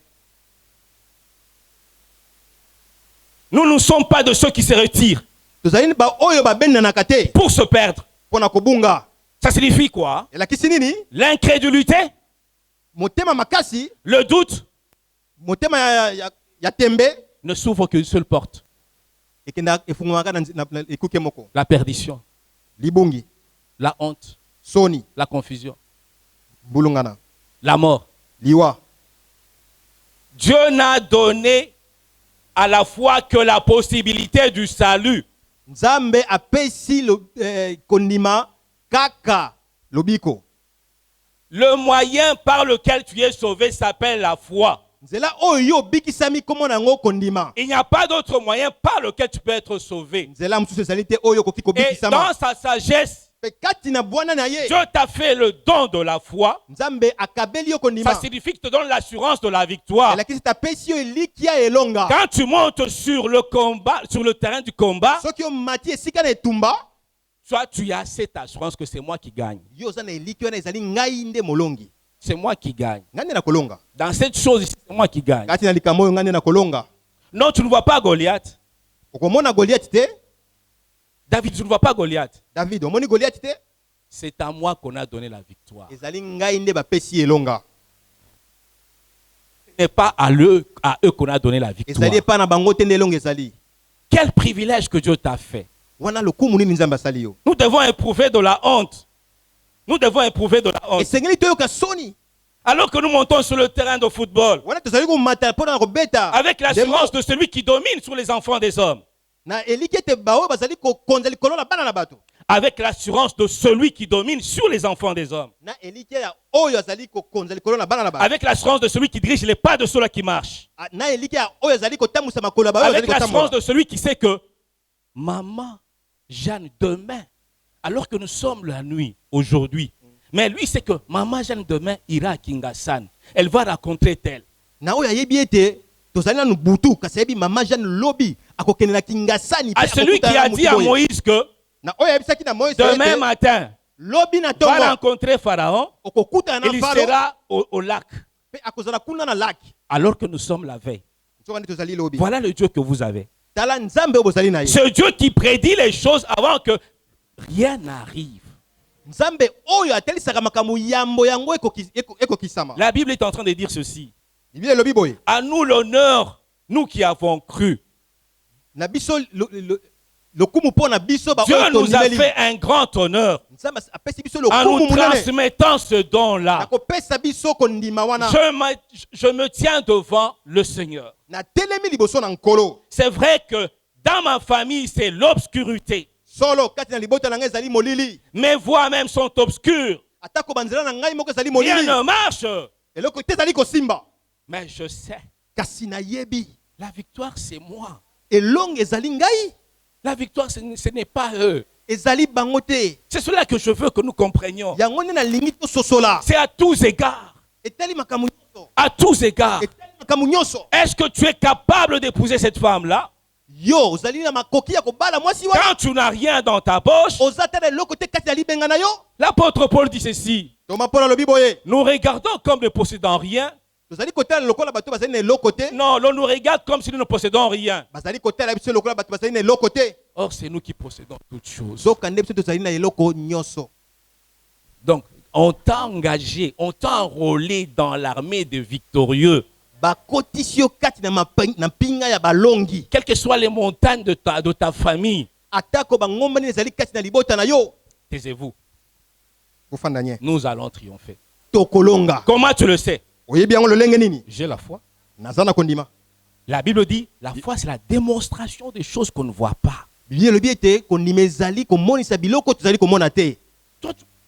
Nous ne sommes pas de ceux qui se retirent Tozali ba oyo ba bendanaka te pour se perdre. pona kobunga. Ça signifie quoi? Elakisi nini? L'incrédulité, Motema makasi, le doute motema ya tembe ne s'ouvre qu'une seule porte, ekenda efungwaka na ekuke moko. la perdition, Libungi, la honte, soni, la confusion, bulungana, la mort. liwa. Dieu n'a donné à la foi que la possibilité du salut. Nzambe apesi kondima kaka lobiko. Le moyen par lequel tu es sauvé s'appelle la foi. Nzela oyo bikisami komo nango kondima. Il n'y a pas d'autre moyen par lequel tu peux être sauvé. Nzela mususu ezali te oyo koki Et kobikisama. dans sa sagesse, Pe kati na bwana na ye. Dieu t'a fait le don de la foi. Nzambe akabeli yo kondima. Ça signifie qu'il te donne l'assurance de la victoire. Elakisi tapesi yo elikia elonga. Quand tu montes sur le combat, sur le terrain du combat, Soki yo mati esika na etumba, toi tu as cette assurance que c'est moi qui gagne. yo za na eliki wana ezali ngai nde molongi. C'est moi qui gagne. Ngande na kolonga. Dans cette chose ici, c'est moi qui gagne. Kati na likambo oyo ngande na kolonga. Non, tu ne vois pas Goliath. Okomona Goliath te? David, tu ne vois pas Goliath. David, omoni Goliath te? C'est à moi qu'on a donné la victoire. Ezali ngai nde bapesi elonga. Ce n'est pas à eux qu'on a donné la victoire. Ezali pa na bango te nde elonga ezali. Quel privilège que Dieu t'a fait. Wana lokumu nini nzambe asali yo. Nous devons éprouver de la honte. Nous devons éprouver de la honte. Esengeli toyoka soni. Alors que nous montons sur le terrain de football, Wana tozali komata mpona kobeta. avec l'assurance de celui qui domine sur les enfants des hommes. Na eliki ete baoyo bazali kokonza likolo na bana na bato. avec l'assurance de celui qui domine sur les enfants des hommes. na elikya ya oyo azali kokonza likolo na bana na bato. Avec l'assurance de celui qui dirige les pas de ceux-là qui marchent. Na elikya ya oyo azali kotambusa makolo ya baoyo Avec azali l'assurance kotambola. de celui qui sait que maman Jeanne demain, alors que nous sommes la nuit aujourd'hui, mais lui sait que maman Jeanne demain ira à Kingassan. Elle va rencontrer tel. Na oyo ayebi ete tozali nanu butu kasi ayebi mama Jeanne lobi akokende na Kingasani À celui qui a dit à Moïse que na oyo ayebisaki na Moïse demain ete matin, lobi na va tongo rencontrer Pharaon, okokutana il na Faro sera au lac. pe akozala kuna na lac. Alors que nous sommes la veille. Nzokani tozali lobi. Voilà le Dieu que vous avez. Tala nzambe oyo bozali na ye. Ce Dieu qui prédit les choses avant que rien n'arrive. Nzambe oyo atelisaka makambo yambo yango ekokisama. La Bible est en train de dire ceci. Bible elobi boye. À nous l'honneur, nous qui avons cru. Na biso lokumu po na biso ba Dieu oyo nous a tondimeli. fait un grand honneur Nzambe apesi biso en lokumu nous munene. transmettant ce don-là. Nakopesa biso kondima wana. Je me tiens devant le Seigneur. Na telemi liboso na nkolo. C'est vrai que dans ma famille, c'est l'obscurité. Solo kati na libota na ngai ezali molili. Mes voies même sont obscures. Atako banzela na ngai moko ezali Rien molili. ne marche. Eloko te ezali kosimba. Mais je sais, Kasi na yebi. la victoire, c'est moi. Elongo ezali ngai. La victoire, ce n'est pas eux. Ezali bango te. C'est cela que je veux que nous comprenions. Yango nde na lingi to sosola. C'est à tous égards. Etali makambo nyonso. À tous égards. Etali makambo nyonso. Est-ce que tu es capable d'épouser cette femme-là? Yo ozali na makoki ya kobala mwasi wana. Quand tu n'as rien dans ta poche, Oza te na eloko te kati ya libenga na yo. l'apôtre Paul dit ceci. Toma mpona lobi boye. Nous regardons comme ne possédant rien. Tozali kotala lokola bato bazali na eloko te. Non, l'on nous regarde comme si nous ne possédons rien. Bazali kotala biso lokola bato bazali na eloko te. Or, c'est nous qui possédons toutes choses. Zoka nde biso tozali na eloko nyonso. Donc, on t'a engagé, on t'a enrôlé dans l'armée des victorieux. Bakotisi yo kati na mpinga ya balongi. Quelles que soient les montagnes de ta famille, Atako bangomba nini ezali kati na libota na yo. taisez-vous, Kofanda nye. nous allons triompher. Tokolonga. Comment tu le sais? Oyebi yango lolenge nini? J'ai la foi. Naza na kondima. La Bible dit, la foi c'est la démonstration des choses qu'on ne voit pas. Biblia elobi ete kondima ezali komonisa biloko tozali komona te.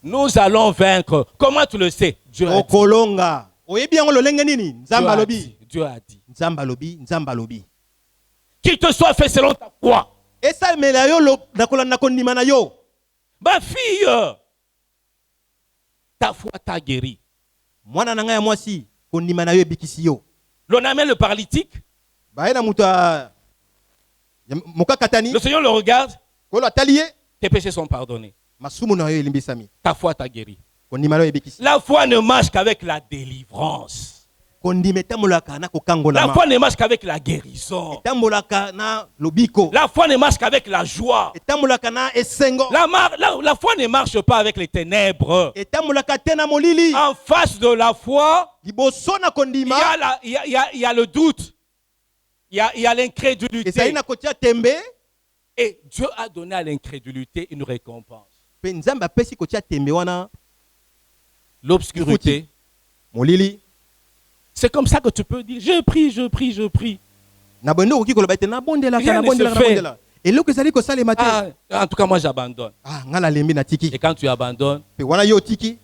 Nous allons vaincre. Comment tu le sais? Dieu a dit. Tokolonga. Oyebi yango lolenge nini? Nzambe alobi. Dieu a dit. Nzambe alobi, Nzambe alobi. Qu'il te soit fait selon ta foi. Esalemela yo na kolanda kondima na yo. Ma fille, ta foi t'a guéri. Mwana na ngai ya mwasi kondima na yo ebikisi yo. L'on amène le paralytique. Baye na mutu ya mokakatani. Le Seigneur le regarde. Kolo atali ye. Tes péchés sont pardonnés. Masumu na yo elimbisami. Ta foi t'a guéri. Kondima na yo ebikisi. La foi ne marche qu'avec la délivrance. Kondima etambolaka na La kokangolama. foi ne marche qu'avec la guérison. Etambolaka na lobiko. La foi ne marche qu'avec la joie. Etambolaka na esengo. La foi ne marche pas avec les ténèbres. Etambolaka te na molili. En face de la foi, Liboso na il kondima. y a le doute. Il y a l'incrédulité. Ezali na kotia tembe. Et Dieu a donné à l'incrédulité une récompense. Pe nzambe apesi kotia tembe wana. L'obscurité. Molili. C'est comme ça que tu peux dire, je prie, je prie, je prie. Na bondo okoki koloba ete na bondela Rien na ne bondela se na fait. bondela. Eloko ezali kosalema te. En tout cas, moi j'abandonne. Ngala lembi na tiki. Et quand tu abandonnes, Pe wana yo tiki.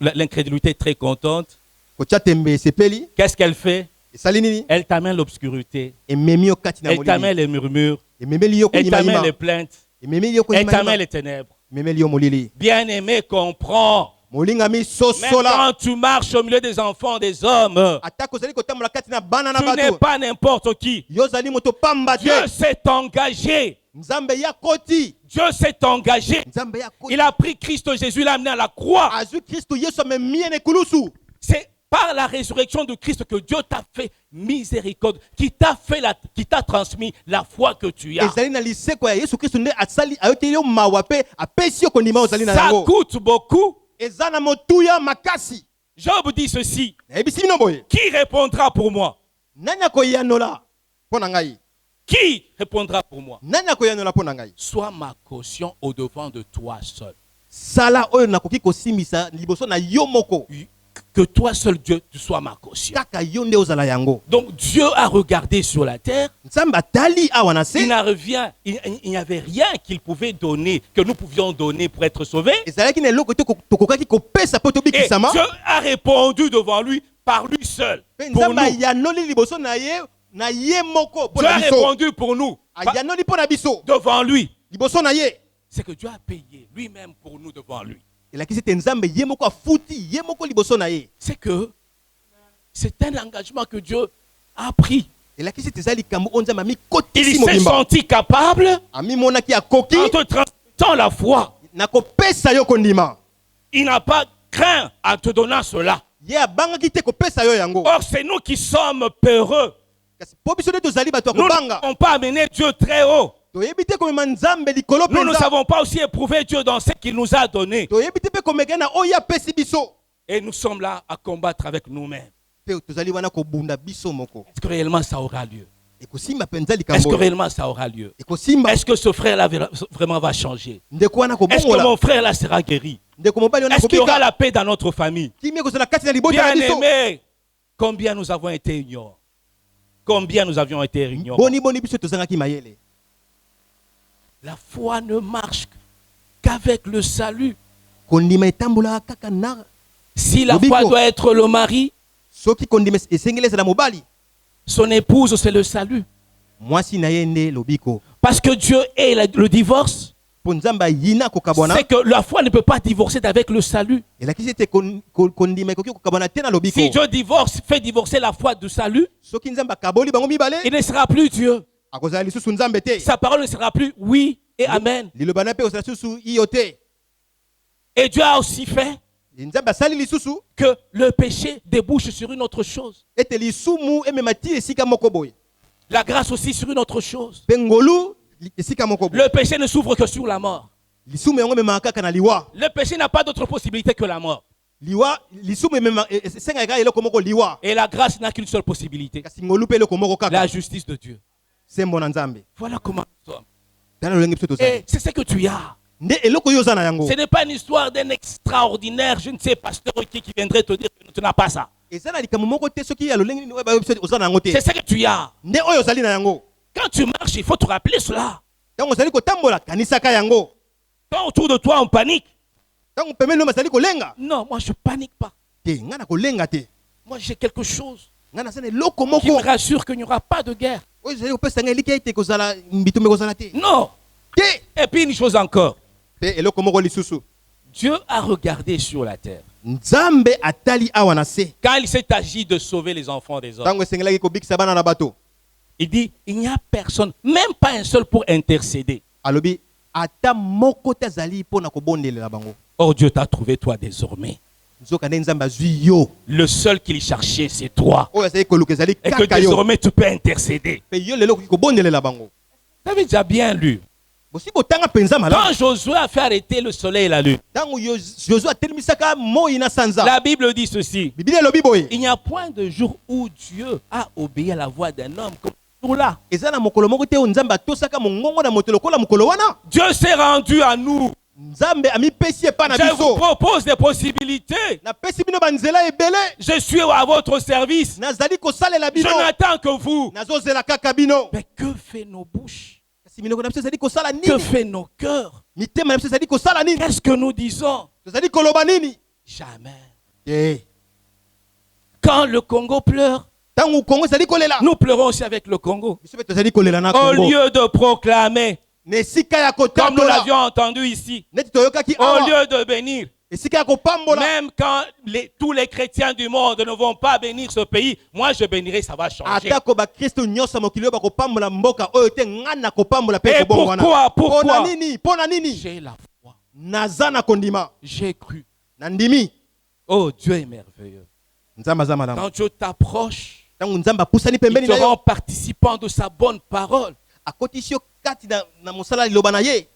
l'incrédulité est très contente. Kotia tembe sepeli. Qu'est-ce qu'elle fait? Esali nini? Elle t'amène l'obscurité. Ememi yo kati na Elle t'amène molili. les murmures. Ememeli yo Elle konima t'amène ima. les plaintes. Ememeli yo Elle konima t'amène ima. les ténèbres. Ememeli yo molili. Bien-aimé, comprends. Molinga mi Même sosola. quand tu marches au milieu des enfants, des hommes, Atako zali kotambola kati na bana na tu n'es bato. pas n'importe qui. Yo zali moto pamba Dieu te. s'est engagé. Nzambe ya koti. Dieu s'est engagé. Nzambe ya koti. Il a pris Christ Jésus, il l'a amené à la croix. Azu Kristo Yesu amemiene kulusu. C'est par la résurrection de Christ que Dieu t'a fait miséricorde, qui t'a transmis la foi que tu as. Ezali na liseko ya Yesu Kristo nde asali ayote yo mawa pe apesi yo kondima ozali na Ça yango. coûte beaucoup. Eza na motuya makasi. Job dit ceci. Ebisi bino boye. Qui répondra pour moi? Nani akoyanola mpo na ngai? Qui répondra pour moi? Nani akoyanola mpo na ngai? Sois ma caution au-devant de toi seul. Sala oyo nakoki kosimbisa liboso na yo moko. que toi seul Dieu, tu sois ma caution. kaka yo nde ozala yango. Donc Dieu a regardé sur la terre. Nzambe atali awa na se. Il n'y avait rien qu'il pouvait donner, que nous pouvions donner pour être sauvés. ezalaki na eloko te tokokaki kopesa po Et tobikisama. Dieu a répondu devant lui par lui seul. Pe Pour nzambe nous. ayanoli liboso na ye moko po Dieu na a biso. répondu pour nous Ayanoli po na biso devant lui. liboso na ye. C'est que Dieu a payé lui-même pour nous devant lui. elakisi te nzambe ye moko afuti ye moko liboso na ye. C'est que c'est un engagement que Dieu a pris. elakisi te eza likambo oyo nzambe Il amikotisi s'est mobimba. senti capable amimonaki akoki en te transmettant la foi. na kopesa yo kondima. Il n'a pas craint en te donnant cela. ye abangaki te kopesa yo yango. Or, c'est nous qui sommes peureux. kasi po biso nde tozali bato ya Nous kobanga. n'avons pas amené Dieu très haut. toyebi te komema nzambe likolo Nous ne mpenza. savons pas aussi éprouver Dieu dans ce qu'il nous a donné. toyebi te mpe komekana na oyo apesi biso. Et nous sommes là à combattre avec nous-mêmes. mpe tozali wana kobunda biso moko. Est-ce que réellement ça aura lieu? ekosimba mpenza Est-ce likambo que oyo. réellement ça aura lieu? ekosimba Est-ce que ce frère-là vraiment va changer? ndeko wana Est-ce que kobongola. mon frère-là sera guéri? ndeko mobali wana Est-ce qu'il y aura kobika. la paix dans notre famille? kimi ekozala kati na libota na biso. Bien-aimés, combien nous avons été ignorants? Combien nous avions été ignorants? boni biso tozangaki mayele. La foi ne marche qu'avec le salut. kondima etambolaka kaka na Si la Lobiko. foi doit être le mari, soki kondima esengeli ezala mobali. son épouse, c'est le salut. mwasi na ye nde lobiko. Parce que Dieu est le divorce. mpo nzambe ayina kokabwana. C'est que la foi ne peut pas divorcer avec le salut. elakisi ete kondima ekoki kokabwana te na lobiko. Si Dieu divorce, fait divorcer la foi du salut, soki nzambe akaboli bango mibale. il ne sera plus Dieu. akozala lisusu nzambe te. Sa parole ne sera plus oui et amen. liloba na mpe kozala lisusu iyo te. Et Dieu a aussi fait nzambe asali lisusu que le péché débouche sur une autre chose. ete lisumu emema ti esika moko boye. La grâce aussi sur une autre chose. mpe ngolu esika moko boye. Le péché ne s'ouvre que sur la mort. lisumu yango ememaka kaka na liwa. Le péché n'a pas d'autre possibilité que la mort. liwa lisumu esengaka kaka eloko moko liwa. Et la grâce n'a qu'une seule possibilité. kasi ngolu mpe eloko moko kaka. La justice de Dieu. sembo na nzambe. Voilà comment nous sommes. tala lolenge biso tozali. Et c'est ce que tu as. nde eloko oyo oza na yango. Ce n'est pas une histoire d'un extraordinaire, je ne sais, pasteur qui viendrait te dire que tu n'as pas ça. eza na likambo moko te soki ya lolenge nini oyo bayebi biso oza na yango te. C'est ce que tu as. nde oyo ozali na yango. Quand tu marches, il faut te rappeler cela. ntango ozali kotambola kanisaka yango. Quand autour de toi on panique. ntango pembeni no bazali kolenga. Non, moi je panique pas. te nga na kolenga te. Moi j'ai quelque chose nga naza na eloko qui me moko. rassure qu'il n'y aura pas de guerre. oyo ezali kopesa nga eliki ete kozala mbitumba ekozala te. Non. te Et puis une chose encore. mpe eloko moko lisusu. Dieu a regardé sur la terre. nzambe atali awa na se. Quand il s'est agi de sauver les enfants des hommes, ntango esengelaki kobikisa bana na bato. il dit, il n'y a personne, même pas un seul pour intercéder. alobi ata moko te azali mpo na kobondelela bango. Or Dieu t'a trouvé toi désormais. nzoka nde nzambe azwi yo. Le seul qu'il cherchait, c'est toi. oyo azali koluka ezali Et que kaka yo. désormais tu peux intercéder. mpe yo lelo okoki kobondelela bango. Vous avez déjà bien lu. bosi botanga mpenza malamu. Quand Josué a fait arrêter le soleil et la lune, ntango josue atelemisaka moi na sanza. la Bible dit ceci. biblia elobi boye. Il n'y a point de jour où Dieu a obéi à la voix d'un homme comme nous là. eza na mokolo moko te oyo nzambe atosaka mongongo na moto lokola mokolo wana. Dieu s'est rendu à nous. nzambe amipesi epa na Je vous biso. propose des possibilités. napesi bino banzela ebele. Je suis à votre service. nazali kosalela Je bino. n'attends que vous. nazozela kaka bino. Mais que fait nos bouches? kasi minoko na biso ezali kosala Que nini. fait nos cœurs? mitema na biso ezali kosala nini. Qu'est-ce que nous disons? tozali koloba nini. Jamais. te Quand le Congo pleure, ntango kongo ezali kolela. nous pleurons aussi avec le Congo. biso mpe tozali kolela na Au kongo. lieu de proclamer, na esika ya comme nous kotambola. l'avions entendu ici, neti toyokaki au awa. lieu de bénir, esika ya kopambola. même quand tous les chrétiens du monde ne vont pas bénir ce pays, moi je bénirai, ça va changer. atako bakristo nyonso ya mokili oyo bakopambola mboka oyo te nga na kopambola mpe Et kobongo wana. pourquoi? Mpona nini. mpona nini. J'ai la foi, naza na kondima. j'ai cru. na ndimi. Oh, Dieu est merveilleux. nzambe aza malamu. Quand Dieu t'approche, ntango nzambe apusani il pembeni te na rend yo. participant de sa bonne parole. akotisi yo kati na mosala liloba na ye.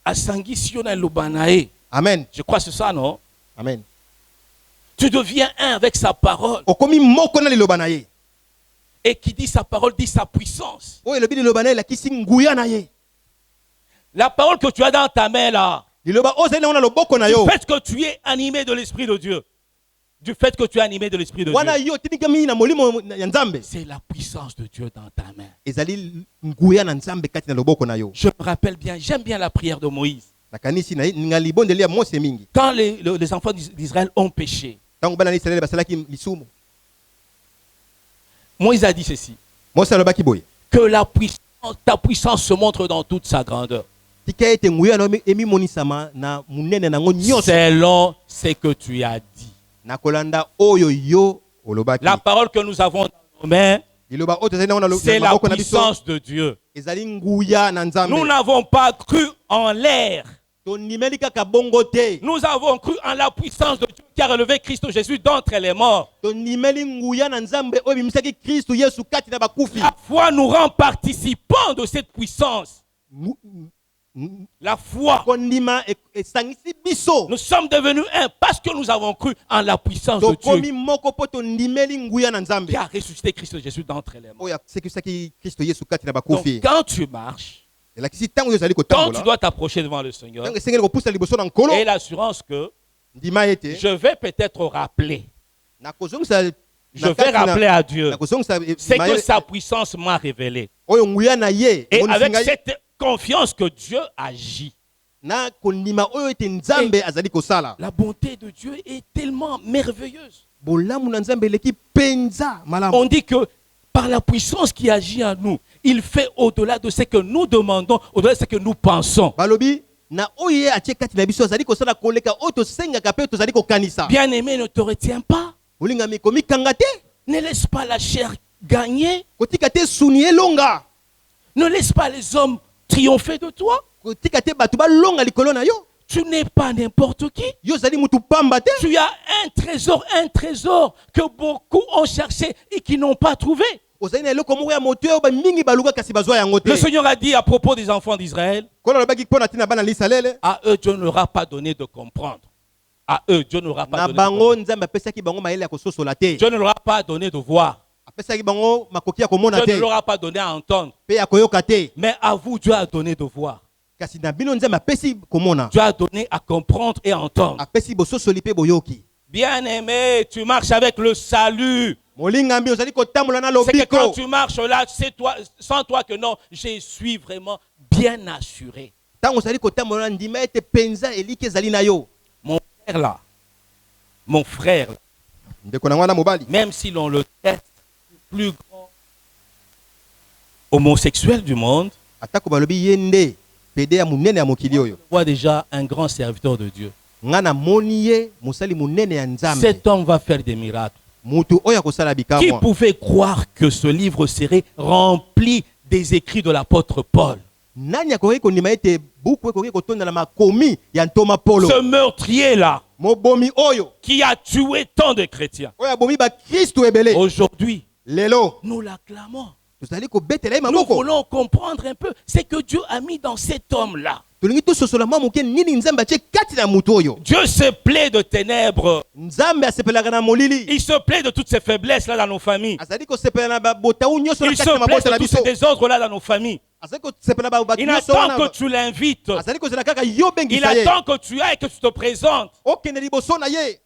Asangisi yo na eloba na ye. amen. Je crois que c'est ça, non? amen. Tu deviens un avec sa parole. okomi moko na liloba na ye. Et qui dit sa parole dit sa puissance. oyo elobi liloba na ye elakisi nguya na ye. La parole que tu as dans ta main là, liloba oyo ezali nango na loboko na yo. le fait que tu es animé de l'Esprit de Dieu, du fait que tu es animé de l'Esprit de wana Dieu. yo tinikami na molimo ya Nzambe C'est la puissance de Dieu dans ta main. ezali nguya na Nzambe kati na loboko na yo. Je me rappelle bien, j'aime bien la prière de Moïse. Nakanisi na ngali bondeli ya Mose mingi. Quand les enfants d'Israël ont péché, Tango bana ni Israël basalaki lisumu. Moïse a dit ceci, Mose alobaki boye. que ta puissance se montre dans toute sa grandeur, Tika ete nguya na emi monisama na munene na ngo nyonso. selon ce que tu as dit. Na kolanda oyo yo olobaki. La parole que nous avons dans nos mains, Liloba oyo tozali na c'est la maboko na biso. puissance de Dieu. Ezali nguya na Nzambe. Nous n'avons pas cru en l'air. Tonimeli kaka bongo te. Nous avons cru en la puissance de Dieu qui a relevé Christ Jésus d'entre les morts. Tonimeli nguya na Nzambe oyo bimisaki Kristo Yesu kati na bakufi. La foi nous rend participants de cette puissance. La foi. Kondima esangisi biso. Nous sommes devenus un parce que nous avons cru en la puissance de Tokomi Dieu moko po tonimeli nguya na Nzambe. qui a ressuscité Christ Jésus d'entre les morts. Oya sekisaki Kristo Yesu kati na Donc bakufi. quand tu marches, Elakisi tango yo zali quand kotambola. tu dois t'approcher devant le Seigneur, Tango esengeli kopusa liboso na nkolo. et l'assurance que Ndima ete. je vais peut-être rappeler, Na kozongisa je vais rappeler à Dieu, na kozongisa c'est que sa puissance m'a révélé. oyo nguya na ye. Et monisi avec ngai. cette confiance que Dieu agit, Na kondima oyo ete Nzambe azali kosala. la bonté de Dieu est tellement merveilleuse. Bolamu na Nzambe eleki penza malamu. On dit que par la puissance qui agit en nous, il fait au-delà de ce que nous demandons, au-delà de ce que nous pensons. Balobi na oye atie kati na biso azali kosala koleka oyo tosengaka pe tozali kokanisa. Bien-aimé, ne te retiens pas. Molingami komikanga te. Ne laisse pas la chair gagner. Kotika te suni elonga. Ne laisse pas les hommes triompher de toi. Kotika te bato balonga likolo na yo. Tu n'es pas n'importe qui. Yo zali mutu pamba te. Tu as un trésor que beaucoup ont cherché et qui n'ont pas trouvé. Ozali na eloko moko ya moto oyo bamingi baluka kasi bazwa yango te. Le Seigneur a dit à propos des enfants d'Israël, Kola lobaki pona tina bana lisalele. à eux Dieu ne leur a pas donné de comprendre. À eux Dieu ne leur a pas Na donné de comprendre. bango Nzambe apesaki bango mayele ya kososola te. Dieu ne leur a pas donné de voir. Apesaki bango makoki ya komona Dieu ne te. leur a pas donné à entendre. Pe ya koyoka te. Mais à vous, Dieu a donné de voir. Kasi na bino Nzambe apesi komona. Dieu a donné à comprendre et à entendre. Apesi bososoli pe boyoki. Bien-aimé, tu marches avec le salut. Molingambi ozali kotambola na C'est que quand lobiko. tu marches là, c'est toi, sans toi que non, je suis vraiment bien assuré. Tango ozali kotambola ndima ete penza eliki ezali na yo. Mon frère là, Ndeko na mwana mobali. même si l'on le traite le plus grand homosexuel du monde, Atako balobi yende pede ya munene ya mokili oyo. on voit déjà un grand serviteur de Dieu. Ngana moni ye musali munene ya Nzambe. Cet homme va faire des miracles. Mutu oya kosala Qui bikamwa. pouvait croire que ce livre serait rempli des écrits de l'apôtre Paul? Nani akoki kondima ete buku ekoki kotonda na makomi ya Ntoma Polo. Ce meurtrier-là, Mobomi oyo. qui a tué tant de chrétiens, Oya bomi ba Kristo ebele. aujourd'hui, Lelo. nous l'acclamons. Tozali kobetela ye Nous maboko. voulons comprendre un peu ce que Dieu a mis dans cet homme-là. Tolingi tososola mwa moke nini Nzambe atie kati na mutu oyo. Dieu se plaît de ténèbres. Nzambe asepelaka na molili. Il se plaît de toutes ces faiblesses-là dans nos familles. Azali kosepela na babotau nyonso na Il se kati na plaît mabota na de tous ces biso. désordres-là dans nos familles. Azali kosepela na bato Il nyonso attend wana. que tu l'invites. Azali kozela kaka yo Il bengisa ye. attend que tu ailles et que tu te présentes. Okende liboso na ye.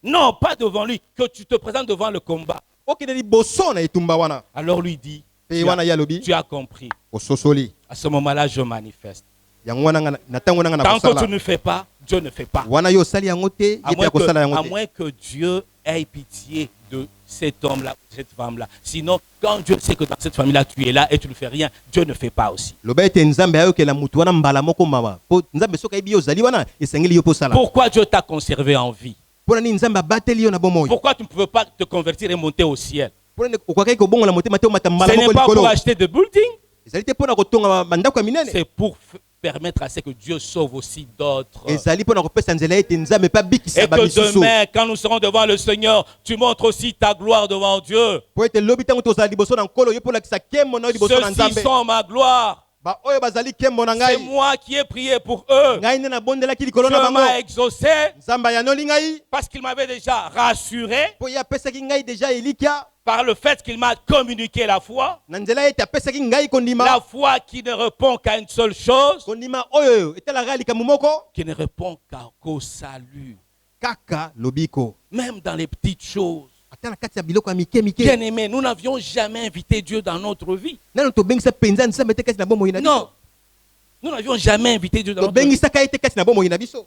Non, pas devant lui, que tu te présentes devant le combat. Okende liboso na etumba wana. Alors lui dit, Pe wana ya lobi. tu as compris. Ososoli. À ce moment-là, je manifeste. Yango wana na tango na na Tant que tu kosala. ne fais pas, Dieu ne fait pas. Wana yo sali yango te, À yete ya kosala yango te. moins que Dieu ait pitié de cet homme-là, de cette femme-là. Sinon, quand Dieu sait que dans cette famille-là, tu es là et tu ne fais rien, Dieu ne fait pas aussi. Loba ete Nzambe ayokela mutu wana mbala moko mawa. Po Nzambe soka yebi yo zali wana esengeli yo posala. Pourquoi Dieu t'a conservé en vie? Pona ni Nzambe abateli yo na bomoyo. Pourquoi tu ne peux pas te convertir et monter au ciel? Pona okwaka ko bongo la motema te mata Ce mbala n'est moko pas pour likolo. acheter des buildings, Ezali te pona kotonga bandako ya minene. c'est pour permettre à ce que Dieu sauve aussi d'autres. Ezali pona kopesa nzela ete Nzambe pa bikisa Et ba que misusu. demain, quand nous serons devant le Seigneur, tu montres aussi ta gloire devant Dieu. Po ete lobi tango tozala liboso na nkolo yo pola kisa kembo na yo liboso na Ceux-ci Nzambe. sont ma gloire. Ba oyo bazali kembo na C'est ngai. moi qui ai prié pour eux. Ngai nde na bondelaki likolo na Dieu bango. m'a exaucé Nzambe ayanoli ngai. parce qu'il m'avait déjà rassuré Po ye apesaki ngai deja elikia. par le fait qu'il m'a communiqué la foi. Na nzela ete apesaki ngai kondima. La foi qui ne répond qu'à une seule chose, Kondima oyo etalaka likambo moko. qui ne répond qu'au salut. kaka lobiko. Même dans les petites choses. Ata na kati ya biloko ya mike mike. Bien aimé, nous n'avions jamais invité Dieu dans notre vie. Nano to bengisa penza nzambe te kati na bomoi na biso. Non. Nous n'avions jamais invité Dieu dans To notre vie. bengisa ka ete kati na bomoi na biso.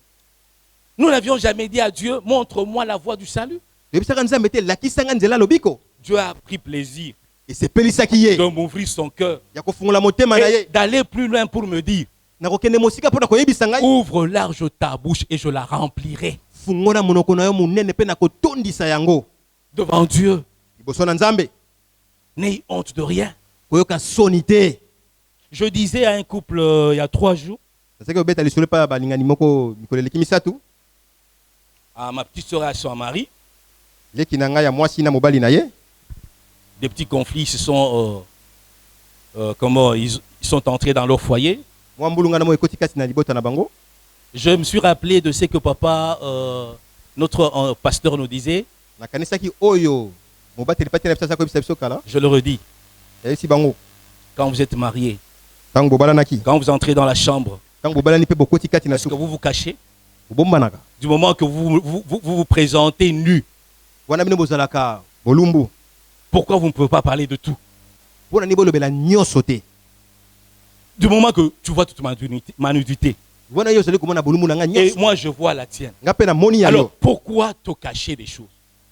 Nous n'avions jamais dit à Dieu, montre-moi la voie du salut. Yebisaka nzambe te lakisanga nzela lobiko. Dieu a pris plaisir Et c'est pelisaki ye. de m'ouvrir son cœur Ya kofungola motema na et ye. d'aller plus loin pour me dire, Na kokende mosika pona koyebisa ngai. ouvre large ta bouche et je la remplirai. Fungola monoko na yo munene pe na kotondisa yango. Devant Dieu, Liboso na nzambe. n'aie honte de rien. Koyoka soni te. Je disais à un couple il y a 3 jours, Nasaki obeta lisolo pa balingani moko mikolo eleki misatu. à ma petite sœur et à son mari, Leki na ngai ya mwasi na mobali na ye. des petits conflits se sont, ils sont entrés dans leur foyer. Mwa mbulunga na mo ekoti kati na libota na bango. Je me suis rappelé de ce que papa, notre pasteur nous disait. Nakanisaki oyo mobateli pati na bisasa ko bisa biso kala. Je le redis, Yesi bango. quand vous êtes mariés, Tango bobalanaki. quand vous entrez dans la chambre, Tango bobalani pe bokoti kati na est-ce que suku. vous vous cachez? Bombanaka. Du moment que vous présentez nu, Wana bino bozalaka bolumbu. pourquoi vous ne pouvez pas parler de tout? Pona ni bolobela nyonso te. Du moment que tu vois toute ma nudité, Wana yo zali komona bolumbu na nga et nyonso. moi je vois la tienne. Nga pe na moni ya Alors yo. pourquoi te cacher des choses?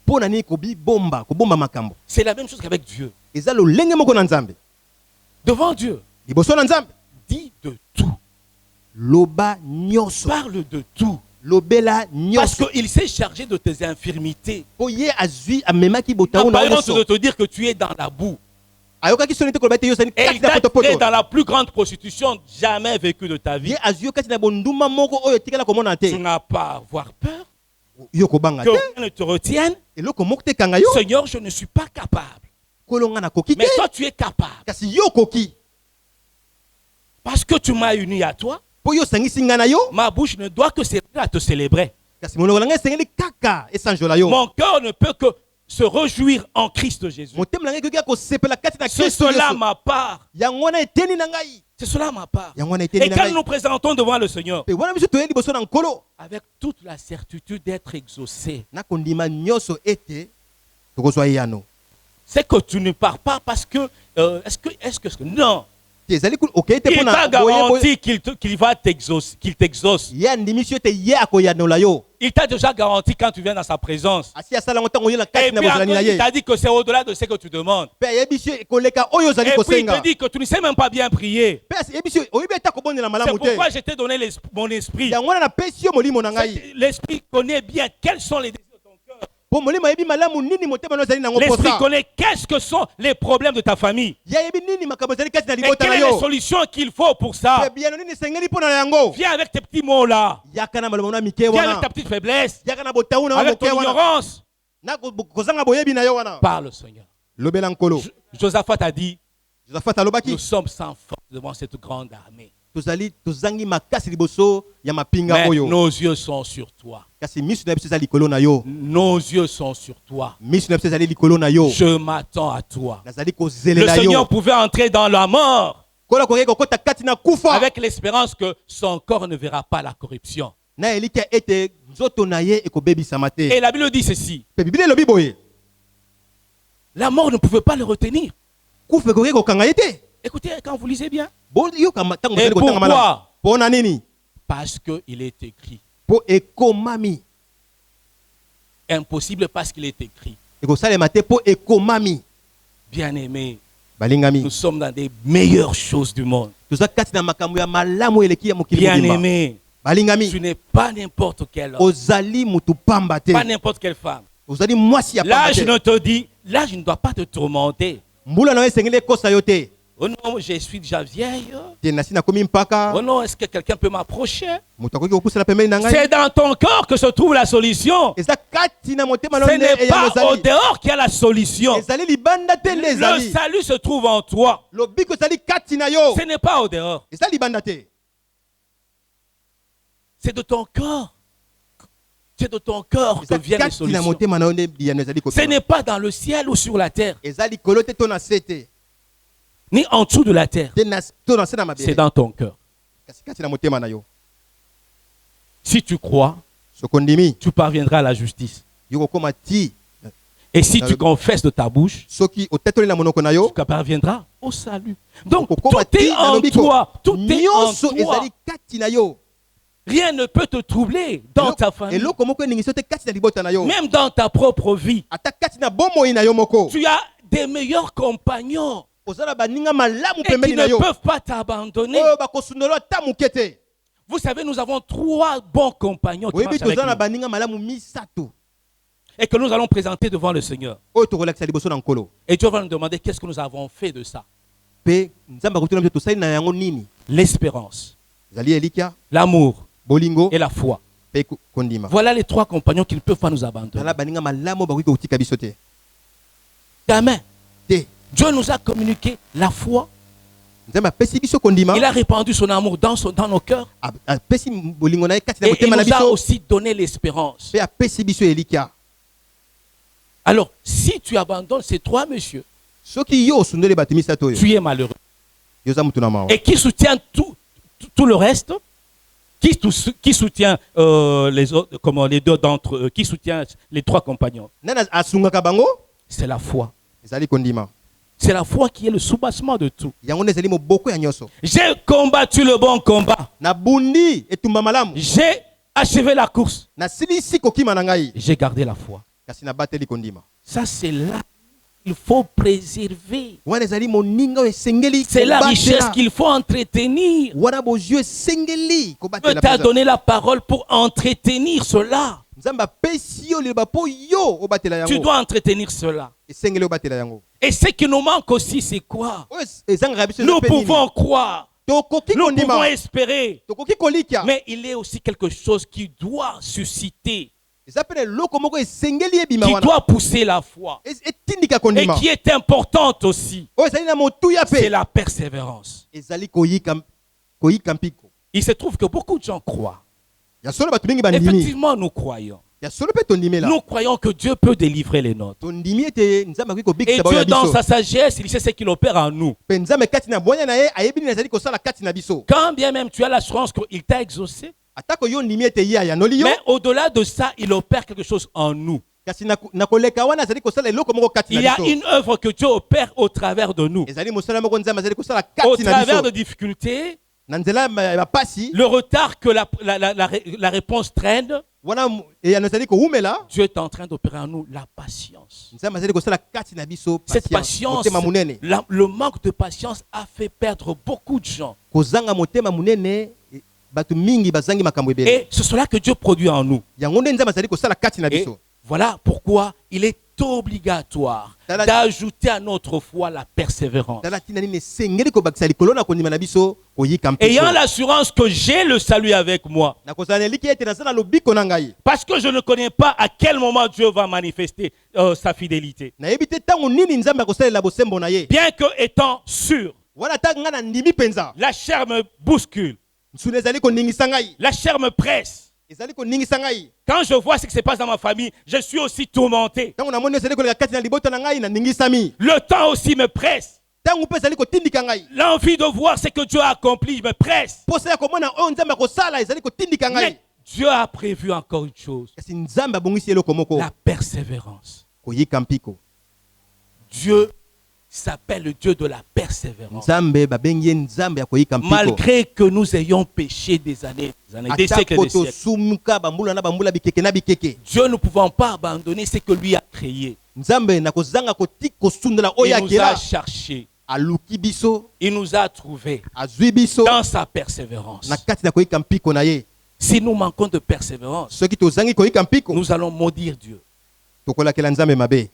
Pona ni kobi bomba, ko bomba makambo. C'est la même chose qu'avec Dieu. Eza lo lenge moko na nzambe. Devant Dieu, Liboso na nzambe. dis de tout. Loba nyonso. Parle de tout. Lobela Parce nyonso. qu'il s'est chargé de tes infirmités. Oye azui amemaki N'a botaou pas na honte de nyonso. te dire que tu es dans la boue. Ayokaki sonite ko bete yo sani Et kati il na t'a poto créé poto. dans la plus grande prostitution jamais vécue de ta vie. Ye azui kati na bonduma moko oyo tikala komona Tu te. n'as pas à avoir peur Yo ko banga que te. rien ne te retienne. Eloko moko te kanga yo. Seigneur, je ne suis pas capable. Kolonga na koki Mais te. toi, tu es capable. Kasi yo koki. Parce que tu m'as uni à toi, Po yo sangisi nga na yo. ma bouche ne doit que servir à te célébrer. Kasi monoko na nga esengeli kaka esanjola yo. Mon cœur ne peut que se réjouir en Christ Jésus. Motema na ngai koki kosepela kati na C'est Kristo cela Yesu. ma part. Yango wana eteni na ngai. C'est cela ma part. Yango wana Et eteni na quand ngai. nous nous présentons devant le Seigneur, Pe wana biso toye liboso na nkolo. avec toute la certitude d'être exaucé, Nakondima nyonso ete tokozwa yano. c'est que tu ne pars pas parce que, non. Te ezali okei te Il pona t'a garanti qu'il va t'exaucer, qu'il t'exauce. ya ndimisi ete ye akoyanola yo. Il t'a déjà garanti quand tu viens dans sa présence. Asi asala ngo ntango ye na Et kati na puis bozalani na après, il ye. t'a dit que c'est au-delà de ce que tu demandes. Pe yebisi koleka oyo ozali Et puis il kosenga. te dit que tu ne sais même pas bien prier. Pe yebisi oyebi ata kobondela C'est malamu te. pourquoi je t'ai donné mon esprit. Yango wana napesi yo molimo na ngai. L'esprit connaît bien quels sont les désirs de ton cœur. Po molimo yebi malamu nini motema no ezali nango L'esprit posa. connaît qu'est-ce que sont les problèmes de ta famille. Ya yebi nini makambo ezali kati na Et libota quelles na sont les yo. solutions qu'il faut pour ça. Pe biano nini sengeli pona na yango. Viens avec tes petits mots là. Yaka na malomo na mike Viens avec wana. ta petite faiblesse. Yaka na botaou na Avec moke ton wana. ignorance. Na kozanga boyebi na yo wana. Parle, Seigneur. Lobela nkolo. Josaphat a dit, Josaphat alobaki. nous sommes sans force devant cette grande armée. Tozali tozangi makasi liboso ya mapinga Mais oyo. nos yeux sont sur toi. Kasi misu na biso ezali likolo na yo. Nos yeux sont sur toi. Misu na biso ezali likolo na yo. Je m'attends à toi. Nazali Le kozelela Seigneur yo. pouvait entrer dans la mort Kola koke kokota kati na kufa. avec l'espérance que son corps ne verra pas la corruption. Na elika ete nzoto na ye ekobebisama te. Et la Bible dit ceci. Pe Biblia elobi boye. La mort ne pouvait pas le retenir. Kufa koke kokanga ye te. Écoutez, quand vous lisez bien. Bo yo kama tango Et zali kotanga malamu. pourquoi? Pona nini? Parce qu'il est écrit. Po ekomami. Impossible parce qu'il est écrit. Ekosalema te po ekomami. Bien-aimé, Balingami. nous sommes dans des meilleures choses du monde. Toza kati na makambo ya malamu eleki ya mokili mobimba. Bien-aimé, Balingami. tu n'es pas n'importe quel homme, Ozali mutu pamba te. pas n'importe quelle femme. Ozali mwasi ya Là, pamba je te. ne te dis, là, je ne dois pas te tourmenter. Mbula na yo esengeli ekosa yo te. Oh non, je suis déjà vieille. Te nasi nakomi mpaka. Oh non, est-ce que quelqu'un peut m'approcher? Moto akoki kopusela pembeni na ngai. C'est dans ton corps que se trouve la solution. Eza kati na motema na Ce yo nde n'est eyango pas au ezali. dehors qu'il y a la solution. Ezali libanda te nde Le ezali. salut se trouve en toi. Lobiko ezali kati na yo. Ce n'est pas au dehors. Eza libanda te. C'est de ton corps. C'est de ton corps que Eza viennent les kati na solutions. motema na yo nde biyano ezali Ce kotala. n'est pas dans le ciel ou sur la terre, Eza likolo te to na se te. ni en dessous de la terre. Te na to na se na C'est mabele. dans ton cœur. Kasi kati na motema na yo. Si tu crois, sokondimi tu parviendras à la justice. yokokoma ti Et si tu confesses de ta bouche, soki otetoli na monoko na yo tu parviendras au salut. Donc, okokoma tout ti est na en lobiko toi. Tout est en nyonso toi. ezali kati na yo Rien ne peut te troubler dans ta famille. eloko moko eningisi te kati na libota na yo Même dans ta propre vie. ata kati na bomoi na yo moko Tu as des meilleurs compagnons ozala baninga malamu et qui pembeni na ne yo peuvent pas t'abandonner. oyo bakosundola ata moke te Vous savez, nous avons 3 bons compagnons qui oyebi marchent avec tozala na nous baninga malamu misato et que nous allons présenter devant le Seigneur. oyo tokolakisa liboso na nkolo Et Dieu va nous demander qu'est-ce que nous avons fait de ça. mpe nzambe akotuna biso tosali na yango nini L'espérance, ezali elikya l'amour bolingo et la foi. mpe kondima Voilà les 3 compagnons qui ne peuvent pas nous abandonner. tala baninga malamu bakoki kotika biso te Amen. te Dieu nous a communiqué la foi. nzambe apesi biso kondima Il a répandu son amour dans nos cœurs. apesi bolingo na ye kati na Et il motema na nous a biso aussi donné l'espérance. mpe apesi biso elikya Alors, si tu abandonnes ces 3 messieurs, soki yo osundoli bato misato oyo tu es malheureux. yo oza mutu na mawa Et qui soutient tout le reste, qui soutient les autres, comment les 2 d'entre eux, qui soutient les 3 compagnons, nani asungaka bango c'est la foi. ezali kondima C'est la foi qui est le soubassement de tout. yango nde ezali moboko ya nyonso J'ai combattu le bon combat. nabundi etumba malamu J'ai achevé la course. nasilisi kokima na ngai J'ai gardé la foi. kasi nabateli kondima Ça, c'est là qu'il faut préserver. wana ezali moninga oyo esengeli C'est la richesse kobatela. qu'il faut entretenir. wana bozwi esengeli Dieu kobatela t'a mpenza. donné la parole pour entretenir cela. nzambe apesi yo liloba mpo yo obatela Tu yango dois entretenir cela. esengeli obatela yango Et ce qui nous manque aussi, c'est quoi? oyo ezangaka biso Nous eza mpe nini? pouvons croire, tokoki nous pouvons kondima espérer, tokoki kolikya mais il est aussi quelque chose qui doit susciter, eza mpe na eloko moko esengeli ebima qui wana doit pousser la foi etindika et kondima qui est importante aussi. oyo ezali na motuya C'est mpe la persévérance. ezali koyika mpiko Il se trouve que beaucoup de gens croient. ya solo bato mingi bandimi Effectivement, nous croyons. ya solo mpe tondimela Nous croyons que Dieu peut délivrer les nôtres. tondimi ete nzambe akoki Et kobikisa baoyo ya Dieu, dans biso sa sagesse, il sait ce qu'il opère en nous. mpe nzambe kati na bwanya na ye ayebi nini azali kosala kati na biso Quand bien même tu as l'assurance qu'il t'a exaucé, atako yo ndimi ete ye ayanoli yo mais au-delà de ça, il opère quelque chose en nous. kasi na koleka wana azali kosala eloko moko kati Il y na a biso une œuvre que Dieu opère au travers de nous. ezali mosala moko nzambe azali kosala Au kati na travers de biso difficultés, na nzela ya bapasi le retard que la réponse traîne, wana eyano ezali kowumela Dieu est en train d'opérer en nous la patience. nzambe azali kosala kati na biso Cette patience, patience, motema munene le manque de patience a fait perdre beaucoup de gens. kozanga motema munene bato mingi bazangi makambo ebele Et c'est cela que Dieu produit en nous. yango nde nzambe azali kosala kati na Et biso voilà pourquoi il est obligatoire d'ajouter à notre foi la persévérance. tala tina nini esengeli kobakisa likolo na kondima na biso koyika Ayant mpiko l'assurance que j'ai le salut avec moi. na kozala na eliki ete naza na lobiko na ngai Parce que je ne connais pas à quel moment Dieu va manifester sa fidélité. nayebi te ntango nini nzambe akosalela bosembo na ye Bien que étant sûr, wana ntango ngai na ndimi mpenza la chair me bouscule, nsuna ezali koningisa ngai la chair me presse. ezali koningisa ngai Quand je vois ce qui se passe dans ma famille, je suis aussi tourmenté. ntango namoni ezali koleka kati na libota na ngai naningisami Le temps aussi me presse. ntango mpe ezali kotindika ngai L'envie de voir ce que Dieu a accompli me presse. posa ya komona oyo nzambe akosala ezali kotindika ngai Mais Dieu a prévu encore une chose, kasi nzambe abongisi eloko moko la persévérance. koyika mpiko Dieu s'appelle le Dieu de la persévérance. nzambe babengi ye nzambe ya koyika mpiko Malgré que nous ayons péché des années, des siècles et atako des siècles, tosumuka bambula na bambula bikeke na bikeke Dieu ne pouvant pas abandonner ce que lui a créé. nzambe na kozanga kosundela oyo Il nous a akela cherché, aluki biso il nous a trouvés azwi biso dans sa persévérance. na kati na koyika mpiko na ye Si nous manquons de persévérance, soki tozangi koyika mpiko nous allons maudire Dieu. tokolakela nzambe mabe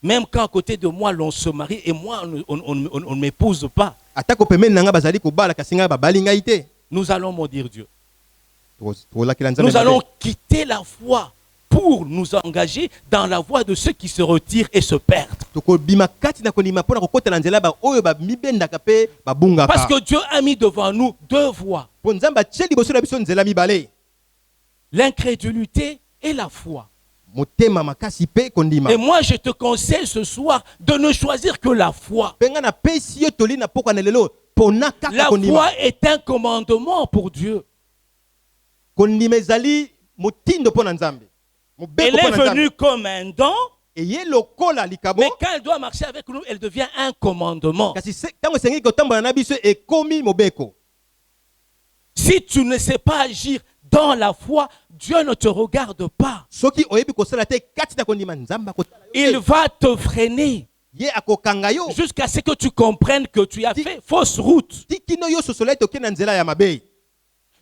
Même quand à côté de moi l'on se marie et moi on ne m'épouse pas, atako pembeni na nga bazali kobala kasi ngai babali ngai te nous allons maudire Dieu. tokolakela nzambe Nous allons mabe quitter la foi pour nous engager dans la voie de ceux qui se retirent et se perdent. tokobima kati na kolima mpona kokotela nzela baoyo bamibendaka mpe Parce babungaka que Dieu a mis devant nous 2 voies, mpo nzambe atie liboso na biso nzela mibale l'incrédulité et la foi. motema makasi mpe kondima Et moi, je te conseille ce soir de ne choisir que la foi. mpe ngai napesi yo toli na pokwa na lelo mpona kaka La kondima foi est un commandement pour Dieu. kondima ezali motindo po na Nzambe. Elle est venue comme un don. Eye lokola likabo. Mais quand elle doit marcher avec nous, elle devient un commandement. Kasi tango sengi kotambola na biso ekomi mobeko. Si tu ne sais pas agir dans la foi, Dieu ne te regarde pas. Soki oyebi kosala te kati na kondima Nzamba kotala yo. Il va te freiner Ye akokanga yo. jusqu'à ce que tu comprennes que tu as fait fausse route. Tikino yo sosola to kena nzela ya mabe.